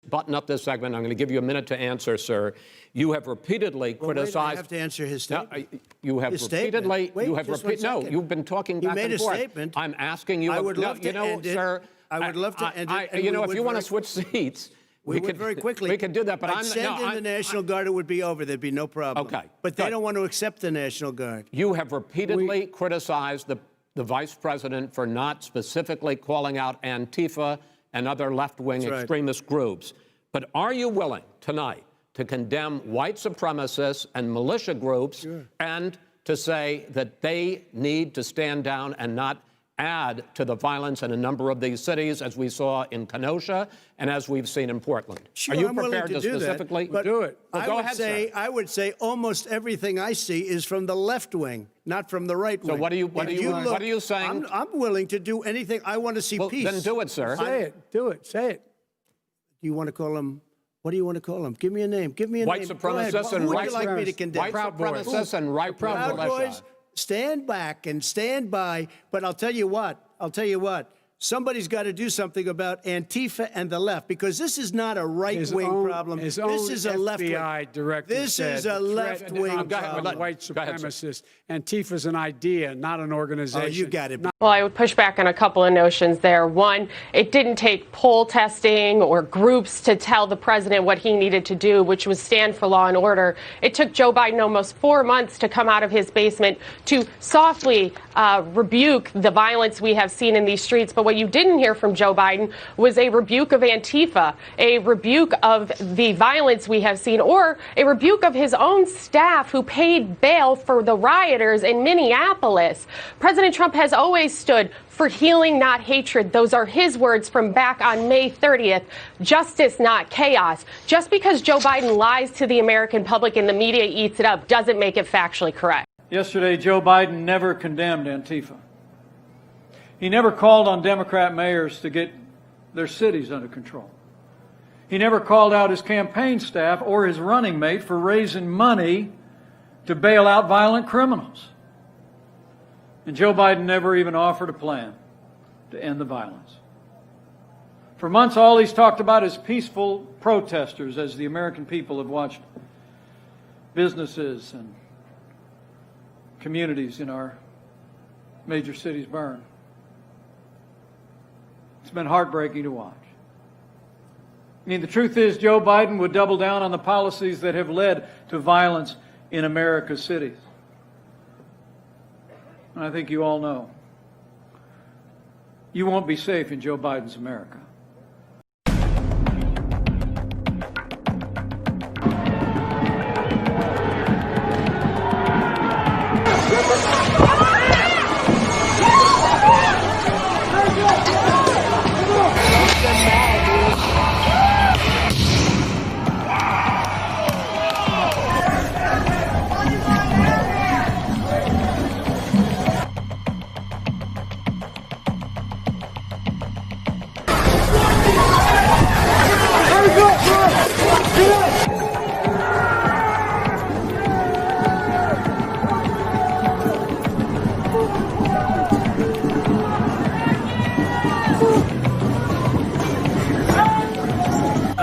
Button up this segment. I'm going to give you a minute to answer, sir. You have repeatedly criticized. I have to answer his statement. No, you have repeatedly. Wait, you have repeatedly. No, you've been talking back and forth. You made a statement. I'm asking you. I would love to end it. Sir. I would love to end it. You know, if you want to switch seats, we could very quickly. We could do that. But I'd send in the National Guard. It would be over. There'd be no problem. Okay. But they don't want to accept the National Guard. You have repeatedly criticized the vice president for not specifically calling out Antifa and other left-wing extremist groups. But are you willing tonight to condemn white supremacists and militia groups and to say that they need to stand down and not add to the violence in a number of these cities, as we saw in Kenosha and as we've seen in Portland? Sure, are you I'm prepared willing to do specifically that, but do it? Well, go ahead, sir. I would say almost everything I see is from the left wing, not from the right wing. So what are you saying? I'm willing to do anything. I want to see peace. Then do it, sir. Say it. Do it. Say it. You want to call him? What do you want to call them? Give me a name. Give me a white name. Supremacists and Who would white you like me to condemn? White supremacists and right Proud Boys, stand back and stand by. But I'll tell you what. Somebody's got to do something about Antifa and the left, because this is not a right-wing problem. This is a left-wing. FBI director This is a left-wing problem. White supremacists. Antifa's an idea, not an organization. Oh, you got it. Well, I would push back on a couple of notions there. One, it didn't take poll testing or groups to tell the president what he needed to do, which was stand for law and order. It took Joe Biden almost 4 months to come out of his basement to softly rebuke the violence we have seen in these streets. But what you didn't hear from Joe Biden was a rebuke of Antifa, a rebuke of the violence we have seen, or a rebuke of his own staff who paid bail for the rioters in Minneapolis. President Trump has always stood for healing, not hatred. Those are his words from back on May 30th. Justice, not chaos. Just because Joe Biden lies to the American public and the media eats it up doesn't make it factually correct. Yesterday, Joe Biden never condemned Antifa. He never called on Democrat mayors to get their cities under control. He never called out his campaign staff or his running mate for raising money to bail out violent criminals. And Joe Biden never even offered a plan to end the violence. For months, all he's talked about is peaceful protesters as the American people have watched businesses and communities in our major cities burn. It's been heartbreaking to watch. I mean, the truth is, Joe Biden would double down on the policies that have led to violence in America's cities. And I think you all know, you won't be safe in Joe Biden's America.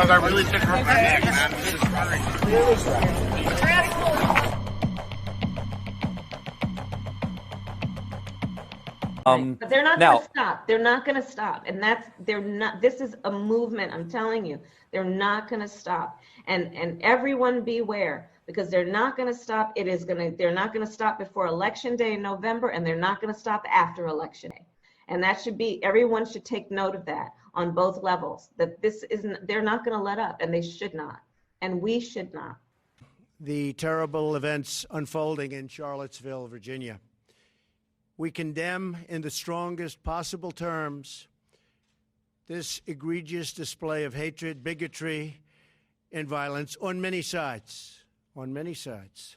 I really took her back, man. But they're not going to stop. They're not going to stop. And they're not, this is a movement, I'm telling you. They're not going to stop. And everyone beware, because they're not going to stop. They're not going to stop before Election Day in November, and they're not going to stop after Election Day. And that should be, everyone should take note of that on both levels, that they're not going to let up, and they should not. And we should not. The terrible events unfolding in Charlottesville, Virginia. We condemn in the strongest possible terms this egregious display of hatred, bigotry, and violence on many sides. On many sides.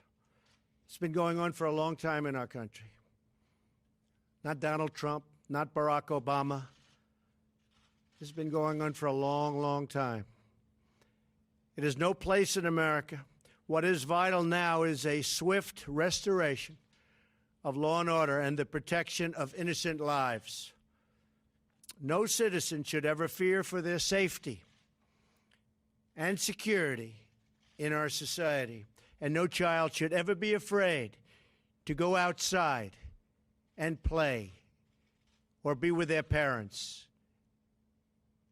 It's been going on for a long time in our country. Not Donald Trump, not Barack Obama. This has been going on for a long, long time. It has no place in America. What is vital now is a swift restoration of law and order and the protection of innocent lives. No citizen should ever fear for their safety and security in our society, and no child should ever be afraid to go outside and play or be with their parents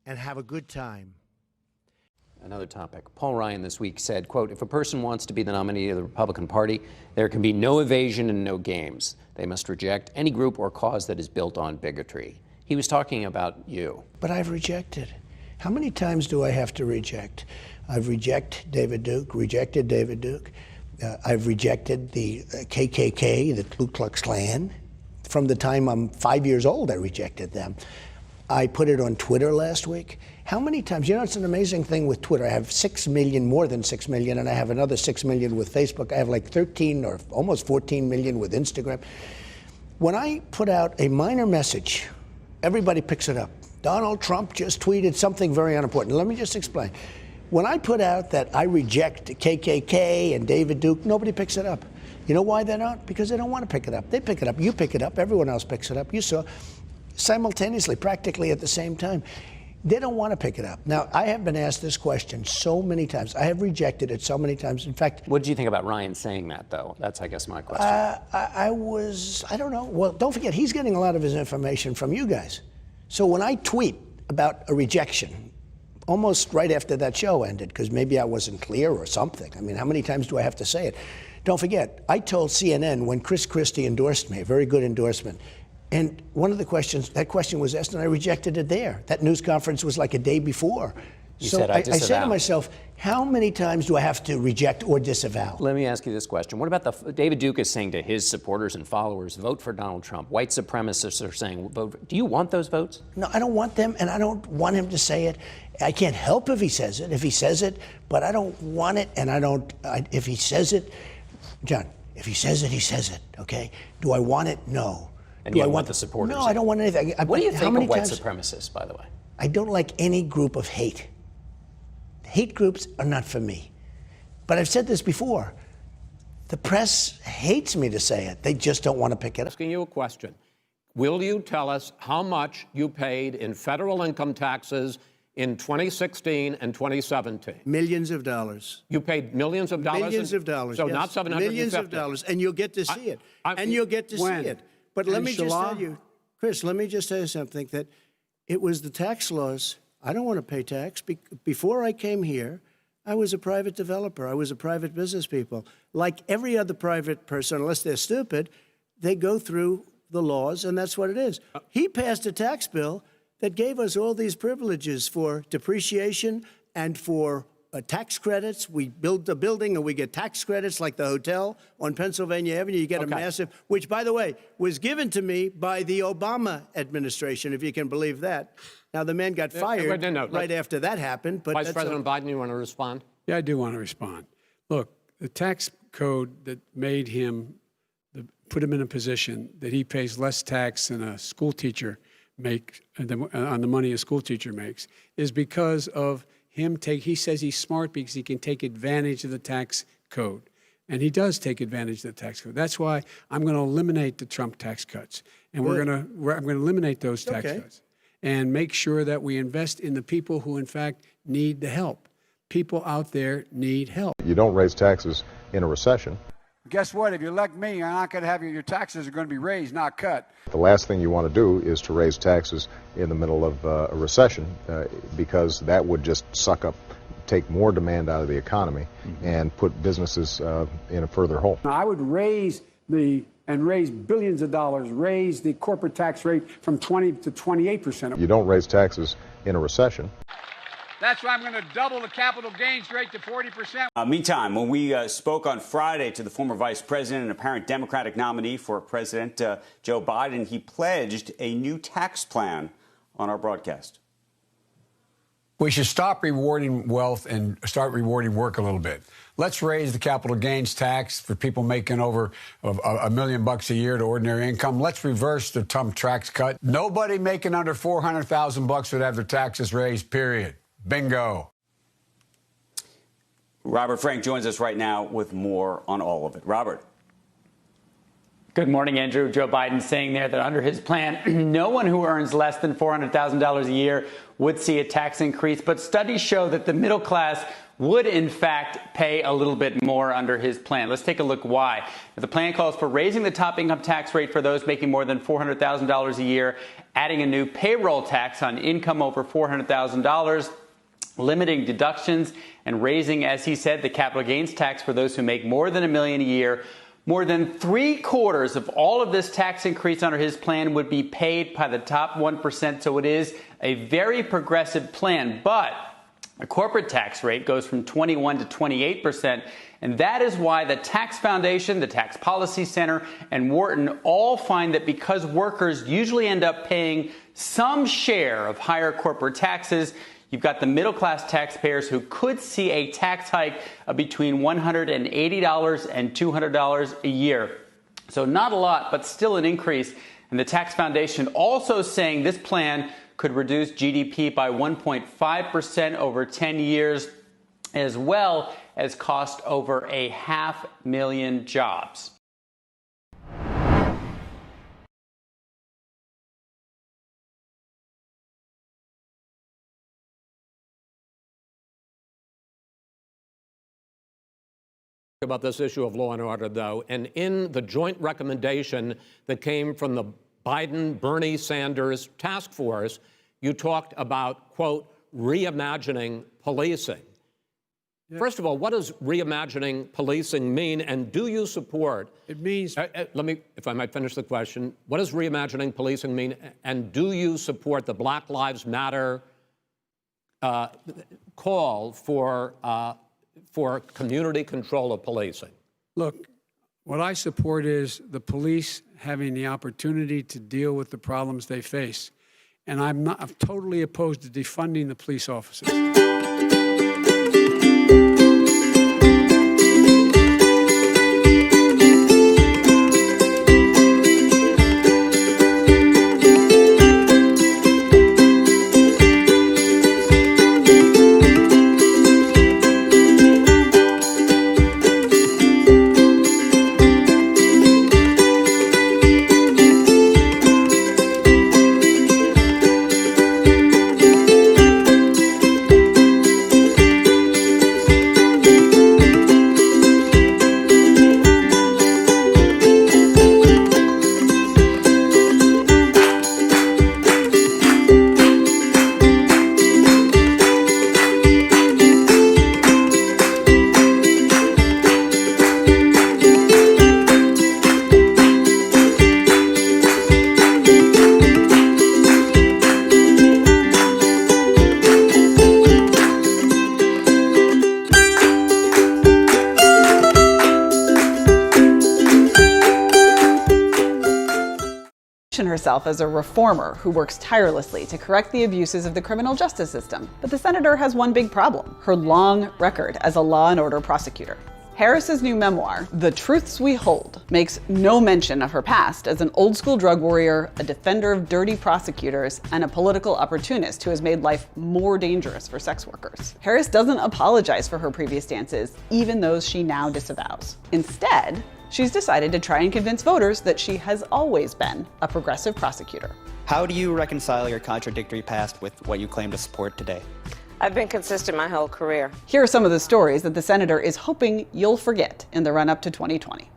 and have a good time. Another topic. Paul Ryan this week said, quote, if a person wants to be the nominee of the Republican Party, there can be no evasion and no games. They must reject any group or cause that is built on bigotry. He was talking about you. But I've rejected. How many times do I have to reject? I've rejected David Duke. I've rejected the KKK, the Ku Klux Klan. From the time I'm 5 years old, I rejected them. I put it on Twitter last week. How many times? You know, it's an amazing thing with Twitter. I have 6 million, more than 6 million, and I have another 6 million with Facebook. I have like 13 or almost 14 million with Instagram. When I put out a minor message, everybody picks it up. Donald Trump just tweeted something very unimportant. Let me just explain. When I put out that I reject KKK and David Duke, nobody picks it up. You know why they don't? Because they don't want to pick it up. They pick it up. You pick it up. Everyone else picks it up. You saw simultaneously, practically at the same time. They don't want to pick it up. Now, I have been asked this question so many times. I have rejected it so many times. In fact, what did you think about Ryan saying that, though? That's, I guess, my question. I don't know. Well, don't forget, he's getting a lot of his information from you guys. So when I tweet about a rejection, almost right after that show ended, because maybe I wasn't clear or something. I mean, how many times do I have to say it? Don't forget, I told CNN when Chris Christie endorsed me, a very good endorsement, And one of the questions, that question was asked, and I rejected it there. That news conference was like a day before. You So said, I said to myself, how many times do I have to reject or disavow? Let me ask you this question. What about David Duke is saying to his supporters and followers, vote for Donald Trump. White supremacists are saying, vote. Do you want those votes? No, I don't want them, and I don't want him to say it. I can't help if he says it, but I don't want it, and if he says it, John, if he says it, he says it, okay? Do I want it? No. And do I want the supporters? No, I don't want anything. What do you think of white supremacists, by the way? I don't like any group of hate. Hate groups are not for me. But I've said this before. The press hates me to say it. They just don't want to pick it up. Asking you a question. Will you tell us how much you paid in federal income taxes in 2016 and 2017? Millions of dollars. You paid millions of dollars? Millions of dollars, So yes. not 750? Millions of dollars, and you'll get to see it. And you'll get to see it. But let me just tell you, Chris, let me just tell you something, that it was the tax laws. I don't want to pay tax. Before I came here, I was a private developer. I was a private business people. Like every other private person, unless they're stupid, they go through the laws, and that's what it is. He passed a tax bill that gave us all these privileges for depreciation and for tax credits. We build a building and we get tax credits, like the hotel on Pennsylvania Avenue. You get a massive, which, by the way, was given to me by the Obama administration, if you can believe that. Now, the man got fired right after that happened. But Vice President Biden, you want to respond? Yeah, I do want to respond. Look, the tax code that made him, put him in a position that he pays less tax than a school teacher makes, on the money a school teacher makes, is because of him he says he's smart because he can take advantage of the tax code. And he does take advantage of the tax code. That's why I'm going to eliminate the Trump tax cuts. And I'm going to eliminate those tax cuts and make sure that we invest in the people who, in fact, need the help. People out there need help. You don't raise taxes in a recession. Guess what? If you elect me, you're not going to have your taxes are going to be raised, not cut. The last thing you want to do is to raise taxes in the middle of a recession because that would just take more demand out of the economy and put businesses in a further hole. I would raise billions of dollars, raise the corporate tax rate from 20 to 28%. You don't raise taxes in a recession. That's why I'm going to double the capital gains rate to 40%. Meantime, when we spoke on Friday to the former vice president and apparent Democratic nominee for President Joe Biden, he pledged a new tax plan on our broadcast. We should stop rewarding wealth and start rewarding work a little bit. Let's raise the capital gains tax for people making over $1 million a year to ordinary income. Let's reverse the Trump tax cut. Nobody making under $400,000 would have their taxes raised, period. Bingo. Robert Frank joins us right now with more on all of it. Robert. Good morning, Andrew. Joe Biden saying there that under his plan, no one who earns less than $400,000 a year would see a tax increase. But studies show that the middle class would, in fact, pay a little bit more under his plan. Let's take a look why. The plan calls for raising the top income tax rate for those making more than $400,000 a year, adding a new payroll tax on income over $400,000, limiting deductions, and raising, as he said, the capital gains tax for those who make more than $1 million a year. More than 3/4 of all of this tax increase under his plan would be paid by the top 1%. So it is a very progressive plan. But the corporate tax rate goes from 21 to 28%. And that is why the Tax Foundation, the Tax Policy Center, and Wharton all find that because workers usually end up paying some share of higher corporate taxes, you've got the middle-class taxpayers who could see a tax hike of between $180 and $200 a year. So not a lot, but still an increase. And the Tax Foundation also saying this plan could reduce GDP by 1.5% over 10 years, as well as cost over 500,000 jobs. About this issue of law and order, though, and in the joint recommendation that came from the Biden-Bernie Sanders task force, you talked about, quote, reimagining policing. First of all, what does reimagining policing mean, and do you support? It means. Let me, if I might finish the question. What does reimagining policing mean, and do you support the Black Lives Matter call for community control of policing? Look, what I support is the police having the opportunity to deal with the problems they face. And I'm totally opposed to defunding the police officers. Herself as a reformer who works tirelessly to correct the abuses of the criminal justice system. But the senator has one big problem: her long record as a law and order prosecutor. Harris's new memoir, The Truths We Hold, makes no mention of her past as an old-school drug warrior, a defender of dirty prosecutors, and a political opportunist who has made life more dangerous for sex workers. Harris doesn't apologize for her previous stances, even those she now disavows. Instead, she's decided to try and convince voters that she has always been a progressive prosecutor. How do you reconcile your contradictory past with what you claim to support today? I've been consistent my whole career. Here are some of the stories that the senator is hoping you'll forget in the run-up to 2020.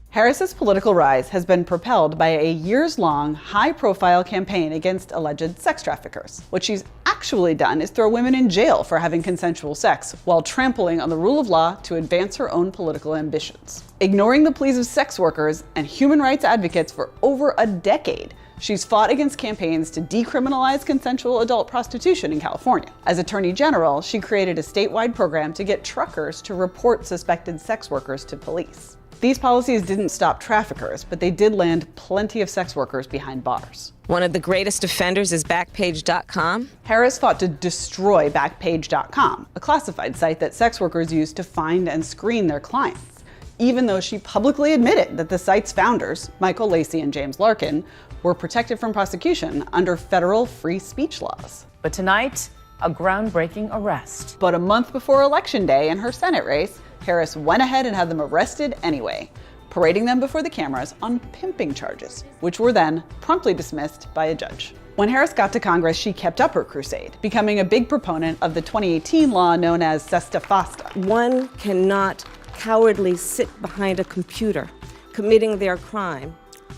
Harris's political rise has been propelled by a years-long, high-profile campaign against alleged sex traffickers. What she's actually done is throw women in jail for having consensual sex, while trampling on the rule of law to advance her own political ambitions. Ignoring the pleas of sex workers and human rights advocates for over a decade, she's fought against campaigns to decriminalize consensual adult prostitution in California. As Attorney General, she created a statewide program to get truckers to report suspected sex workers to police. These policies didn't stop traffickers, but they did land plenty of sex workers behind bars. One of the greatest offenders is Backpage.com. Harris fought to destroy Backpage.com, a classified site that sex workers use to find and screen their clients, even though she publicly admitted that the site's founders, Michael Lacey and James Larkin, were protected from prosecution under federal free speech laws. But tonight, a groundbreaking arrest. But a month before Election Day in her Senate race, Harris went ahead and had them arrested anyway, parading them before the cameras on pimping charges, which were then promptly dismissed by a judge. When Harris got to Congress, she kept up her crusade, becoming a big proponent of the 2018 law known as Sesta Fasta. One cannot cowardly sit behind a computer, committing their crime.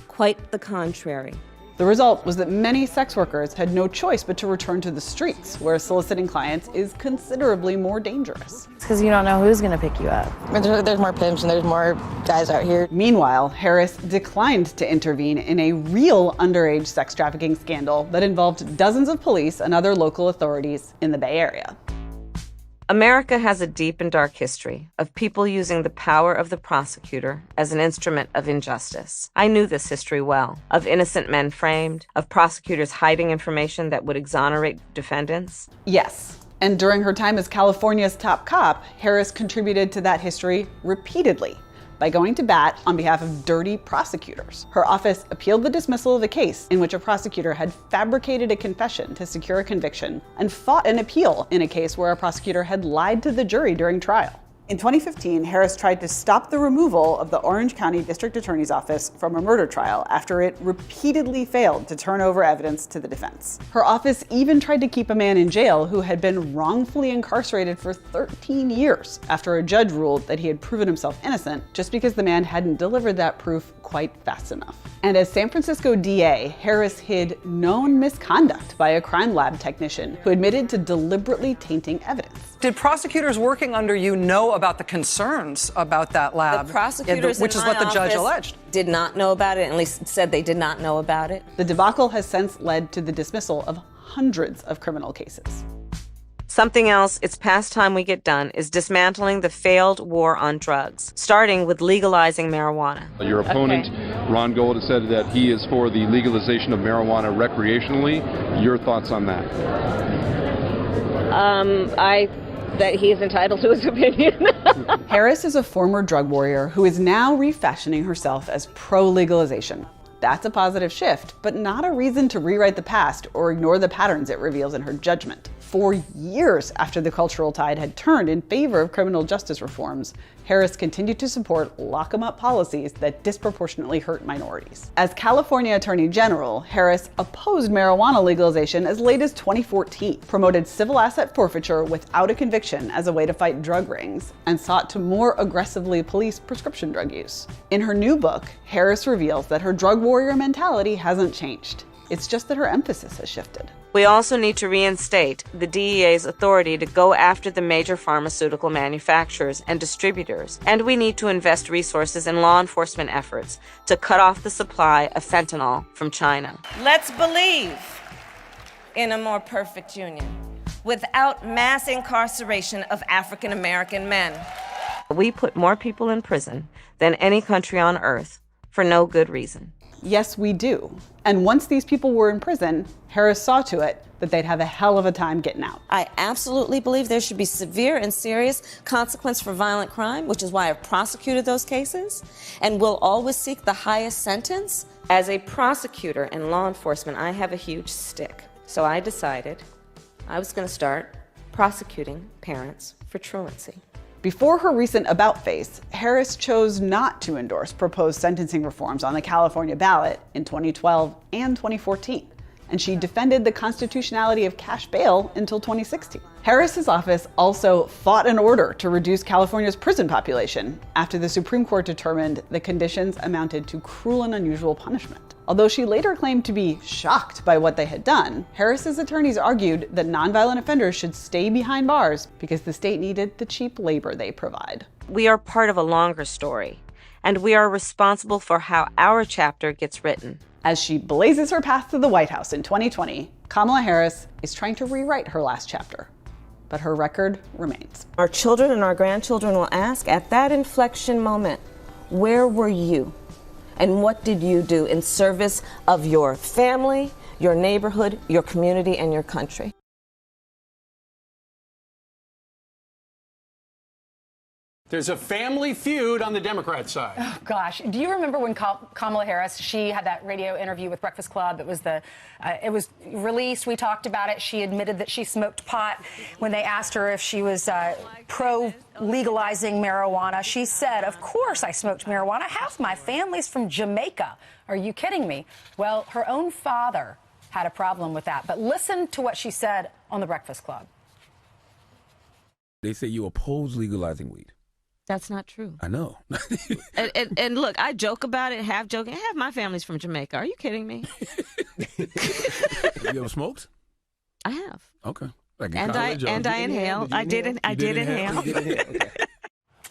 Quite the contrary. The result was that many sex workers had no choice but to return to the streets, where soliciting clients is considerably more dangerous. It's because you don't know who's going to pick you up. There's more pimps and there's more guys out here. Meanwhile, Harris declined to intervene in a real underage sex trafficking scandal that involved dozens of police and other local authorities in the Bay Area. America has a deep and dark history of people using the power of the prosecutor as an instrument of injustice. I knew this history well, of innocent men framed, of prosecutors hiding information that would exonerate defendants. Yes, and during her time as California's top cop, Harris contributed to that history repeatedly by going to bat on behalf of dirty prosecutors. Her office appealed the dismissal of a case in which a prosecutor had fabricated a confession to secure a conviction, and fought an appeal in a case where a prosecutor had lied to the jury during trial. In 2015, Harris tried to stop the removal of the Orange County District Attorney's Office from a murder trial after it repeatedly failed to turn over evidence to the defense. Her office even tried to keep a man in jail who had been wrongfully incarcerated for 13 years after a judge ruled that he had proven himself innocent just because the man hadn't delivered that proof quite fast enough. And as San Francisco DA, Harris hid known misconduct by a crime lab technician who admitted to deliberately tainting evidence. Did prosecutors working under you know about the concerns about that lab? The prosecutors which is what the judge alleged. Did not know about it, at least said they did not know about it. The debacle has since led to the dismissal of hundreds of criminal cases. Something else it's past time we get done is dismantling the failed war on drugs, starting with legalizing marijuana. Your opponent, Ron Gold, has said that he is for the legalization of marijuana recreationally. Your thoughts on that? That he is entitled to his opinion. Harris is a former drug warrior who is now refashioning herself as pro-legalization. That's a positive shift, but not a reason to rewrite the past or ignore the patterns it reveals in her judgment. For years after the cultural tide had turned in favor of criminal justice reforms, Harris continued to support lock-em-up policies that disproportionately hurt minorities. As California Attorney General, Harris opposed marijuana legalization as late as 2014, promoted civil asset forfeiture without a conviction as a way to fight drug rings, and sought to more aggressively police prescription drug use. In her new book, Harris reveals that her drug warrior mentality hasn't changed. It's just that her emphasis has shifted. We also need to reinstate the DEA's authority to go after the major pharmaceutical manufacturers and distributors, and we need to invest resources in law enforcement efforts to cut off the supply of fentanyl from China. Let's believe in a more perfect union without mass incarceration of African American men. We put more people in prison than any country on earth for no good reason. Yes, we do. And once these people were in prison, Harris saw to it that they'd have a hell of a time getting out. I absolutely believe there should be severe and serious consequence for violent crime, which is why I've prosecuted those cases, and will always seek the highest sentence. As a prosecutor and law enforcement, I have a huge stick. So I decided I was going to start prosecuting parents for truancy. Before her recent about-face, Harris chose not to endorse proposed sentencing reforms on the California ballot in 2012 and 2014, and she defended the constitutionality of cash bail until 2016. Harris's office also fought an order to reduce California's prison population after the Supreme Court determined the conditions amounted to cruel and unusual punishment. Although she later claimed to be shocked by what they had done, Harris's attorneys argued that nonviolent offenders should stay behind bars because the state needed the cheap labor they provide. We are part of a longer story, and we are responsible for how our chapter gets written. As she blazes her path to the White House in 2020, Kamala Harris is trying to rewrite her last chapter, but her record remains. Our children and our grandchildren will ask at that inflection moment, where were you? And what did you do in service of your family, your neighborhood, your community, and your country? There's a family feud on the Democrat side. Oh, gosh. Do you remember when Kamala Harris, she had that radio interview with Breakfast Club? It was released. We talked about it. She admitted that she smoked pot. When they asked her if she was pro-legalizing marijuana, she said, of course I smoked marijuana. Half my family's from Jamaica. Are you kidding me? Well, her own father had a problem with that. But listen to what she said on the Breakfast Club. They say you oppose legalizing weed. That's not true. I know. and look, I joke about it, half joking. Half my family's from Jamaica. Are you kidding me? Have you ever smoked? I have. Okay. Like in and college, I inhaled. I did inhale. Okay.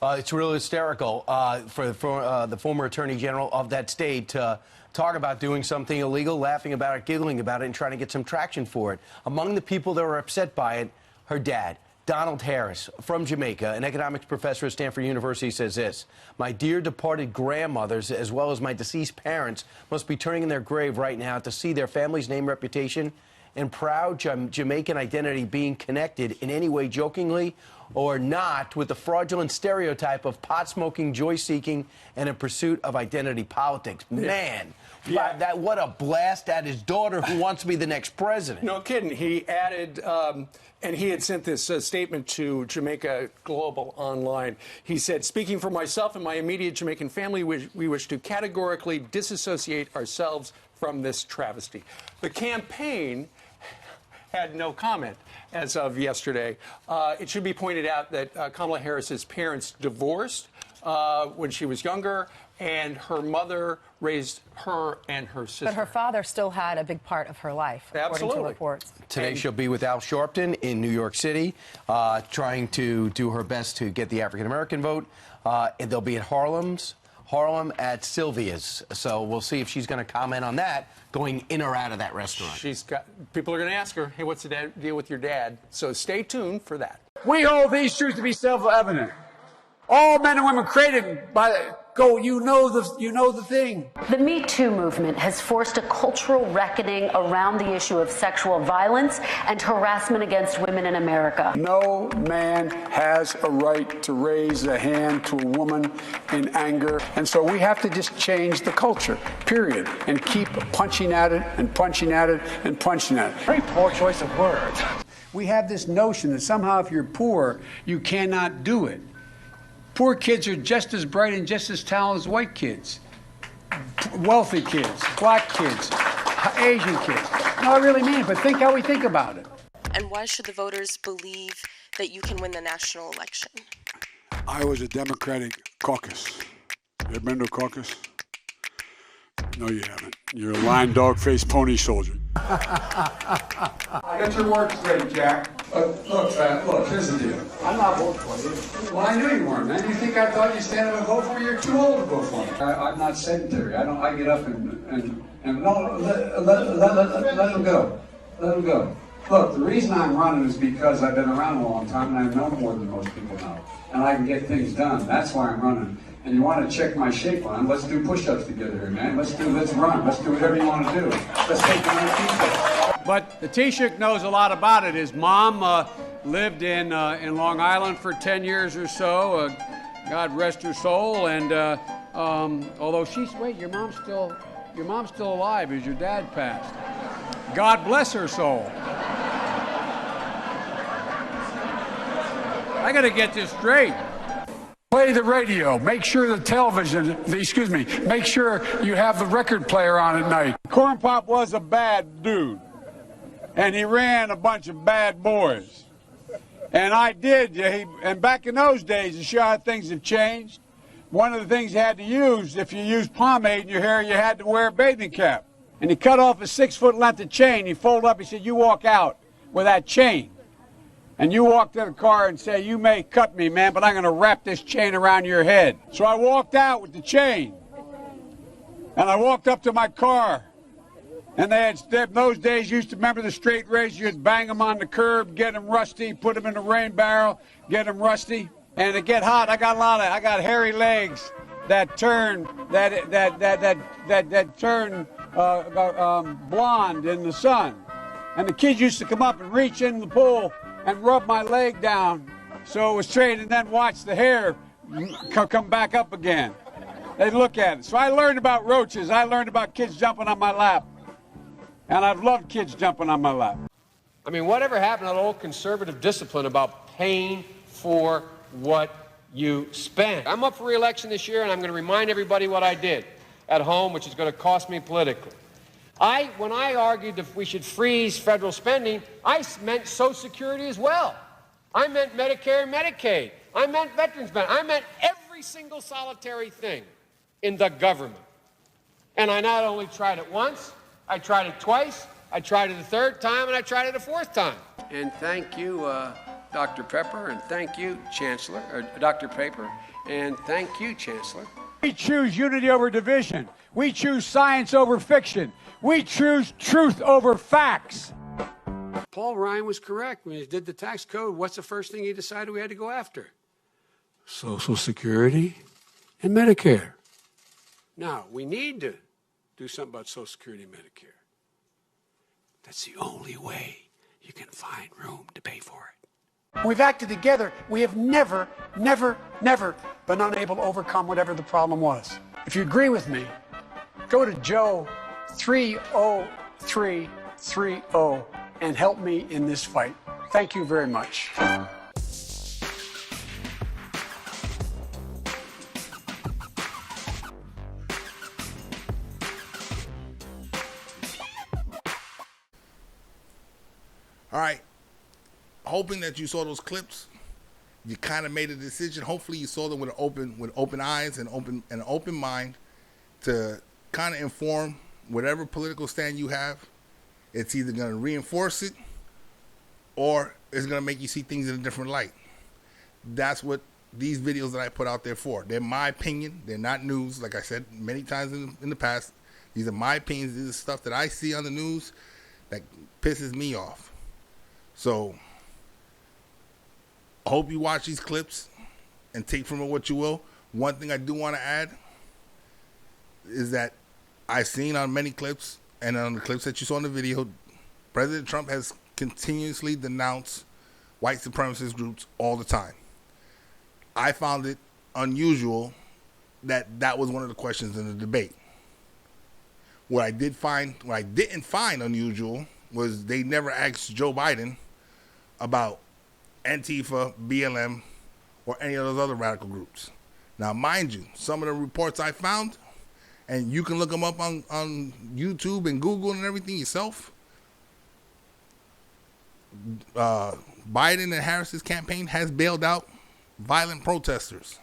It's really hysterical for the former attorney general of that state to talk about doing something illegal, laughing about it, giggling about it, and trying to get some traction for it. Among the people that were upset by it, her dad. Donald Harris from Jamaica, an economics professor at Stanford University, says this: my dear departed grandmothers, as well as my deceased parents, must be turning in their grave right now to see their family's name, reputation, and proud Jamaican identity being connected in any way jokingly or not with the fraudulent stereotype of pot-smoking, joy-seeking, and in pursuit of identity politics. Man, what a blast at his daughter who wants to be the next president. No kidding. He added, and he had sent this statement to Jamaica Global Online. He said, speaking for myself and my immediate Jamaican family, we wish to categorically disassociate ourselves from this travesty. The campaign had no comment as of yesterday. It should be pointed out that Kamala Harris's parents divorced when she was younger, and her mother raised her and her sister. But her father still had a big part of her life, according to reports. Today she'll be with Al Sharpton in New York City, trying to do her best to get the African-American vote. And they'll be at Harlem at Sylvia's. So we'll see if she's going to comment on that, going in or out of that restaurant. People are going to ask her, hey, what's the deal with your dad? So stay tuned for that. We hold these truths to be self-evident. All men and women created by you know the thing. The Me Too movement has forced a cultural reckoning around the issue of sexual violence and harassment against women in America. No man has a right to raise a hand to a woman in anger. And so we have to just change the culture, period, and keep punching at it and punching at it and punching at it. Very poor choice of words. We have this notion that somehow if you're poor, you cannot do it. Poor kids are just as bright and just as talented as white kids. Wealthy kids, black kids, Asian kids. No, I really mean it, but think how we think about it. And why should the voters believe that you can win the national election? I was a Democratic caucus. You ever been to a caucus? No, you haven't. You're a lying dog-faced pony soldier. I got your work straight, Jack. Look, here's the deal. I'm not voting for you. Well, I knew you weren't, man. You think I thought you'd stand up and vote for me? You're too old to vote for me. I'm not sedentary. I get up and no, let him go. Let him go. Look, the reason I'm running is because I've been around a long time and I know more than most people know. And I can get things done. That's why I'm running. And you want to check my shape on, let's do push-ups together here, man. Let's run. Let's do whatever you want to do. Let's take the T-shirt. But the Taoiseach knows a lot about it. His mom lived in Long Island for 10 years or so. God rest her soul. And although your mom's still alive as your dad passed. God bless her soul. I got to get this straight. Play the radio. Make sure make sure you have the record player on at night. Corn Pop was a bad dude, and he ran a bunch of bad boys. And I did. And back in those days, to show how things have changed, one of the things you had to use, if you used pomade in your hair, you had to wear a bathing cap. And he cut off a 6-foot length of chain. He folded up. He said, "You walk out with that chain." And you walk to the car and say, "You may cut me, man, but I'm going to wrap this chain around your head." So I walked out with the chain. And I walked up to my car. And in those days, you used to remember the straight razor. You'd bang them on the curb, get them rusty, put them in the rain barrel, get them rusty. And to get hot, I got hairy legs that turn blonde in the sun. And the kids used to come up and reach in the pool and rub my leg down so it was straight, and then watch the hair come back up again. They'd look at it. So I learned about roaches. I learned about kids jumping on my lap. And I've loved kids jumping on my lap. I mean, whatever happened to that old conservative discipline about paying for what you spend? I'm up for re-election this year, and I'm going to remind everybody what I did at home, which is going to cost me politically. When I argued that we should freeze federal spending, I meant Social Security as well. I meant Medicare and Medicaid. I meant veterans benefits. I meant every single solitary thing in the government. And I not only tried it once, I tried it twice, I tried it a third time, and I tried it a fourth time. And thank you, Dr. Pepper, and thank you, Chancellor, or Dr. Paper, and thank you, Chancellor. We choose unity over division. We choose science over fiction. We choose truth over facts. Paul Ryan was correct. When he did the tax code, what's the first thing he decided we had to go after? Social Security and Medicare. Now, we need to do something about Social Security and Medicare. That's the only way you can find room to pay for it. When we've acted together, we have never been unable to overcome whatever the problem was. If you agree with me, go to Joe 30330 and help me in this fight. Thank you very much. All right. Hoping that you saw those clips, you kind of made a decision. Hopefully, you saw them with open eyes and an open mind to kind of inform whatever political stand you have. It's either going to reinforce it or it's going to make you see things in a different light. That's what these videos that I put out there for. They're my opinion. They're not news. Like I said many times in the past, these are my opinions. This is stuff that I see on the news that pisses me off. So I hope you watch these clips and take from it what you will. One thing I do want to add is that I've seen on many clips and on the clips that you saw in the video, President Trump has continuously denounced white supremacist groups all the time. I found it unusual that was one of the questions in the debate. What I didn't find unusual was they never asked Joe Biden about Antifa, BLM, or any of those other radical groups. Now, mind you, some of the reports I found, and you can look them up on YouTube and Google and everything yourself, Biden and Harris's campaign has bailed out violent protesters.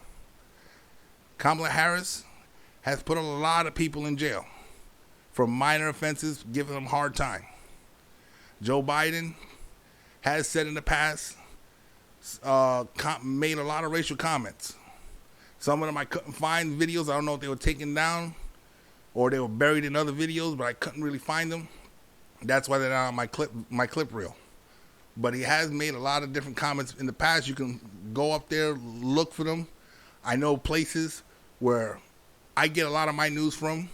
Kamala Harris has put a lot of people in jail for minor offenses, giving them a hard time. Joe Biden has said in the past, made a lot of racial comments. Some of them I couldn't find videos. I don't know if they were taken down or they were buried in other videos, but I couldn't really find them. That's why they're not on my clip reel. But he has made a lot of different comments in the past. You can go up there, look for them. I know places where I get a lot of my news from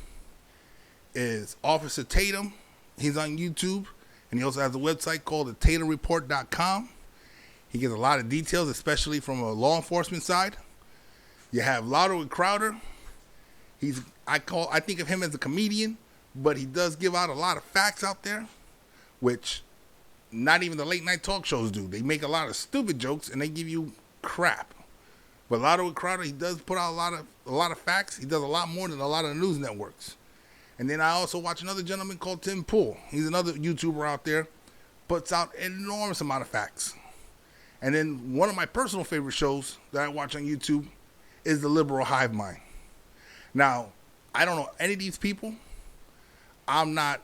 is Officer Tatum. He's on YouTube, and he also has a website called thetatumreport.com. He gives a lot of details, especially from a law enforcement side. You have Lotto and Crowder. I think of him as a comedian, but he does give out a lot of facts out there, which not even the late night talk shows do. They make a lot of stupid jokes and they give you crap. But Lotto and Crowder, he does put out a lot of facts. He does a lot more than a lot of the news networks. And then I also watch another gentleman called Tim Pool. He's another YouTuber out there, puts out an enormous amount of facts. And then one of my personal favorite shows that I watch on YouTube is The Liberal Hive Mind. Now, I don't know any of these people. I'm not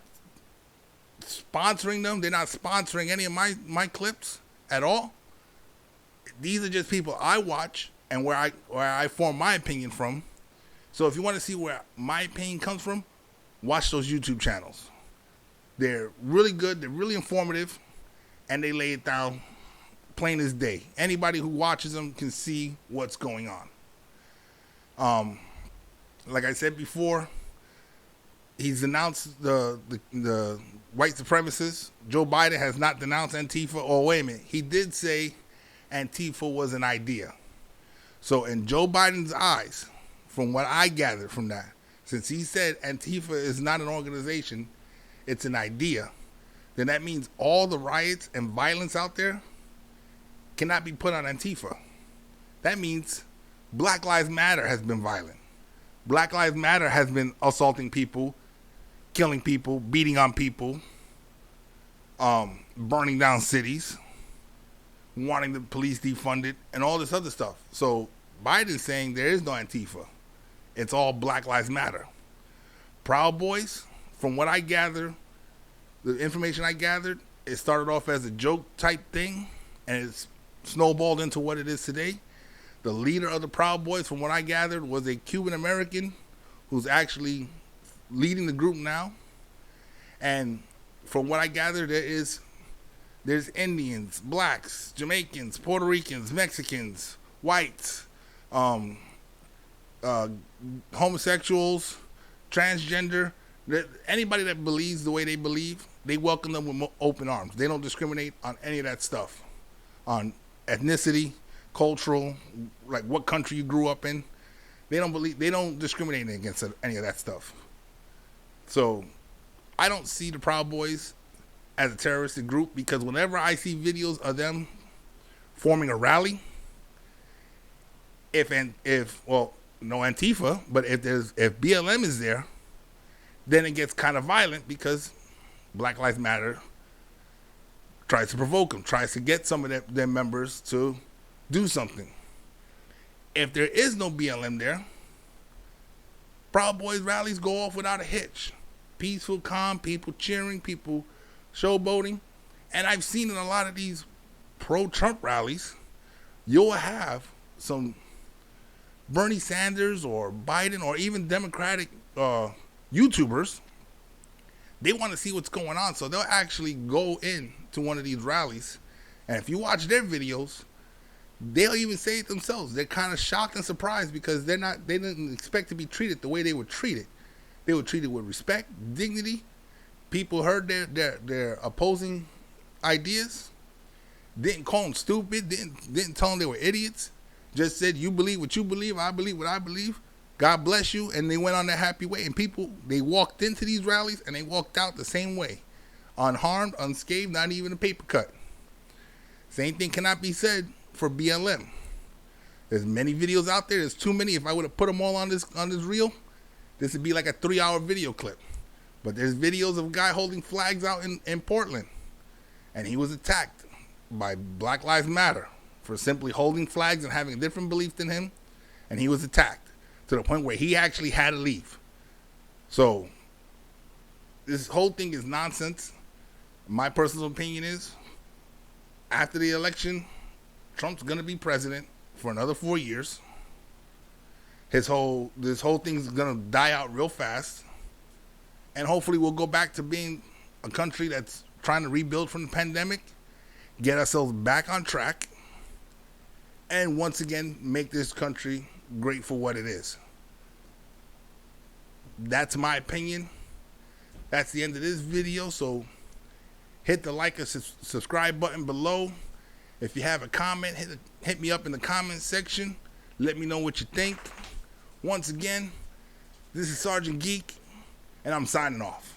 sponsoring them. They're not sponsoring any of my clips at all. These are just people I watch and where I form my opinion from. So if you want to see where my opinion comes from, watch those YouTube channels. They're really good. They're really informative. And they lay it down plain as day. Anybody who watches them can see what's going on. Like I said before, he's announced the white supremacists. Joe Biden has not denounced Antifa. Oh, wait a minute. He did say Antifa was an idea. So in Joe Biden's eyes, from what I gathered from that, since he said Antifa is not an organization, it's an idea, then that means all the riots and violence out there cannot be put on Antifa. That means Black Lives Matter has been violent. Black Lives Matter has been assaulting people, killing people, beating on people, burning down cities, wanting the police defunded, and all this other stuff. So Biden's saying there is no Antifa. It's all Black Lives Matter. Proud Boys, from what I gather, the information I gathered, it started off as a joke type thing, and it's snowballed into what it is today. The leader of the Proud Boys, from what I gathered, was a Cuban American who's actually leading the group now. And from what I gathered, there's Indians, blacks, Jamaicans, Puerto Ricans, Mexicans, whites, homosexuals, transgender, Anybody that believes the way they believe, they welcome them with open arms. They don't discriminate on any of that stuff, on ethnicity, cultural, like what country you grew up in. They don't discriminate against any of that stuff. So I don't see the Proud Boys as a terroristic group, because whenever I see videos of them forming a rally, well, no Antifa, but if BLM is there, then it gets kind of violent, because Black Lives Matter tries to provoke them, tries to get some of their members to do something. If there is no BLM there, Proud Boys rallies go off without a hitch. Peaceful, calm, people cheering, people showboating. And I've seen in a lot of these pro-Trump rallies, you'll have some Bernie Sanders or Biden or even Democratic YouTubers. They want to see what's going on, so they'll actually go in to one of these rallies. And if you watch their videos, they'll even say it themselves. They're kind of shocked and surprised, because they didn't expect to be treated the way they were treated. They were treated with respect, dignity. People heard their opposing ideas, didn't call them stupid, didn't tell them they were idiots. Just said, you believe what you believe, I believe what I believe. God bless you. And they went on their happy way. And people, they walked into these rallies and they walked out the same way. Unharmed, unscathed, not even a paper cut. Same thing cannot be said for BLM. There's many videos out there. There's too many. If I would have put them all on this reel, this would be like a 3-hour video clip. But there's videos of a guy holding flags out in Portland. And he was attacked by Black Lives Matter for simply holding flags and having a different belief than him. And he was attacked to the point where he actually had to leave. So this whole thing is nonsense. My personal opinion is, after the election, Trump's going to be president for another 4 years. This whole thing's going to die out real fast. And hopefully we'll go back to being a country that's trying to rebuild from the pandemic, get ourselves back on track, and once again make this country great for what it is. That's my opinion. That's the end of this video. So hit the like and subscribe button below. If you have a comment, hit me up in the comment section. Let me know what you think. Once again, this is Sergeant Geek, and I'm signing off.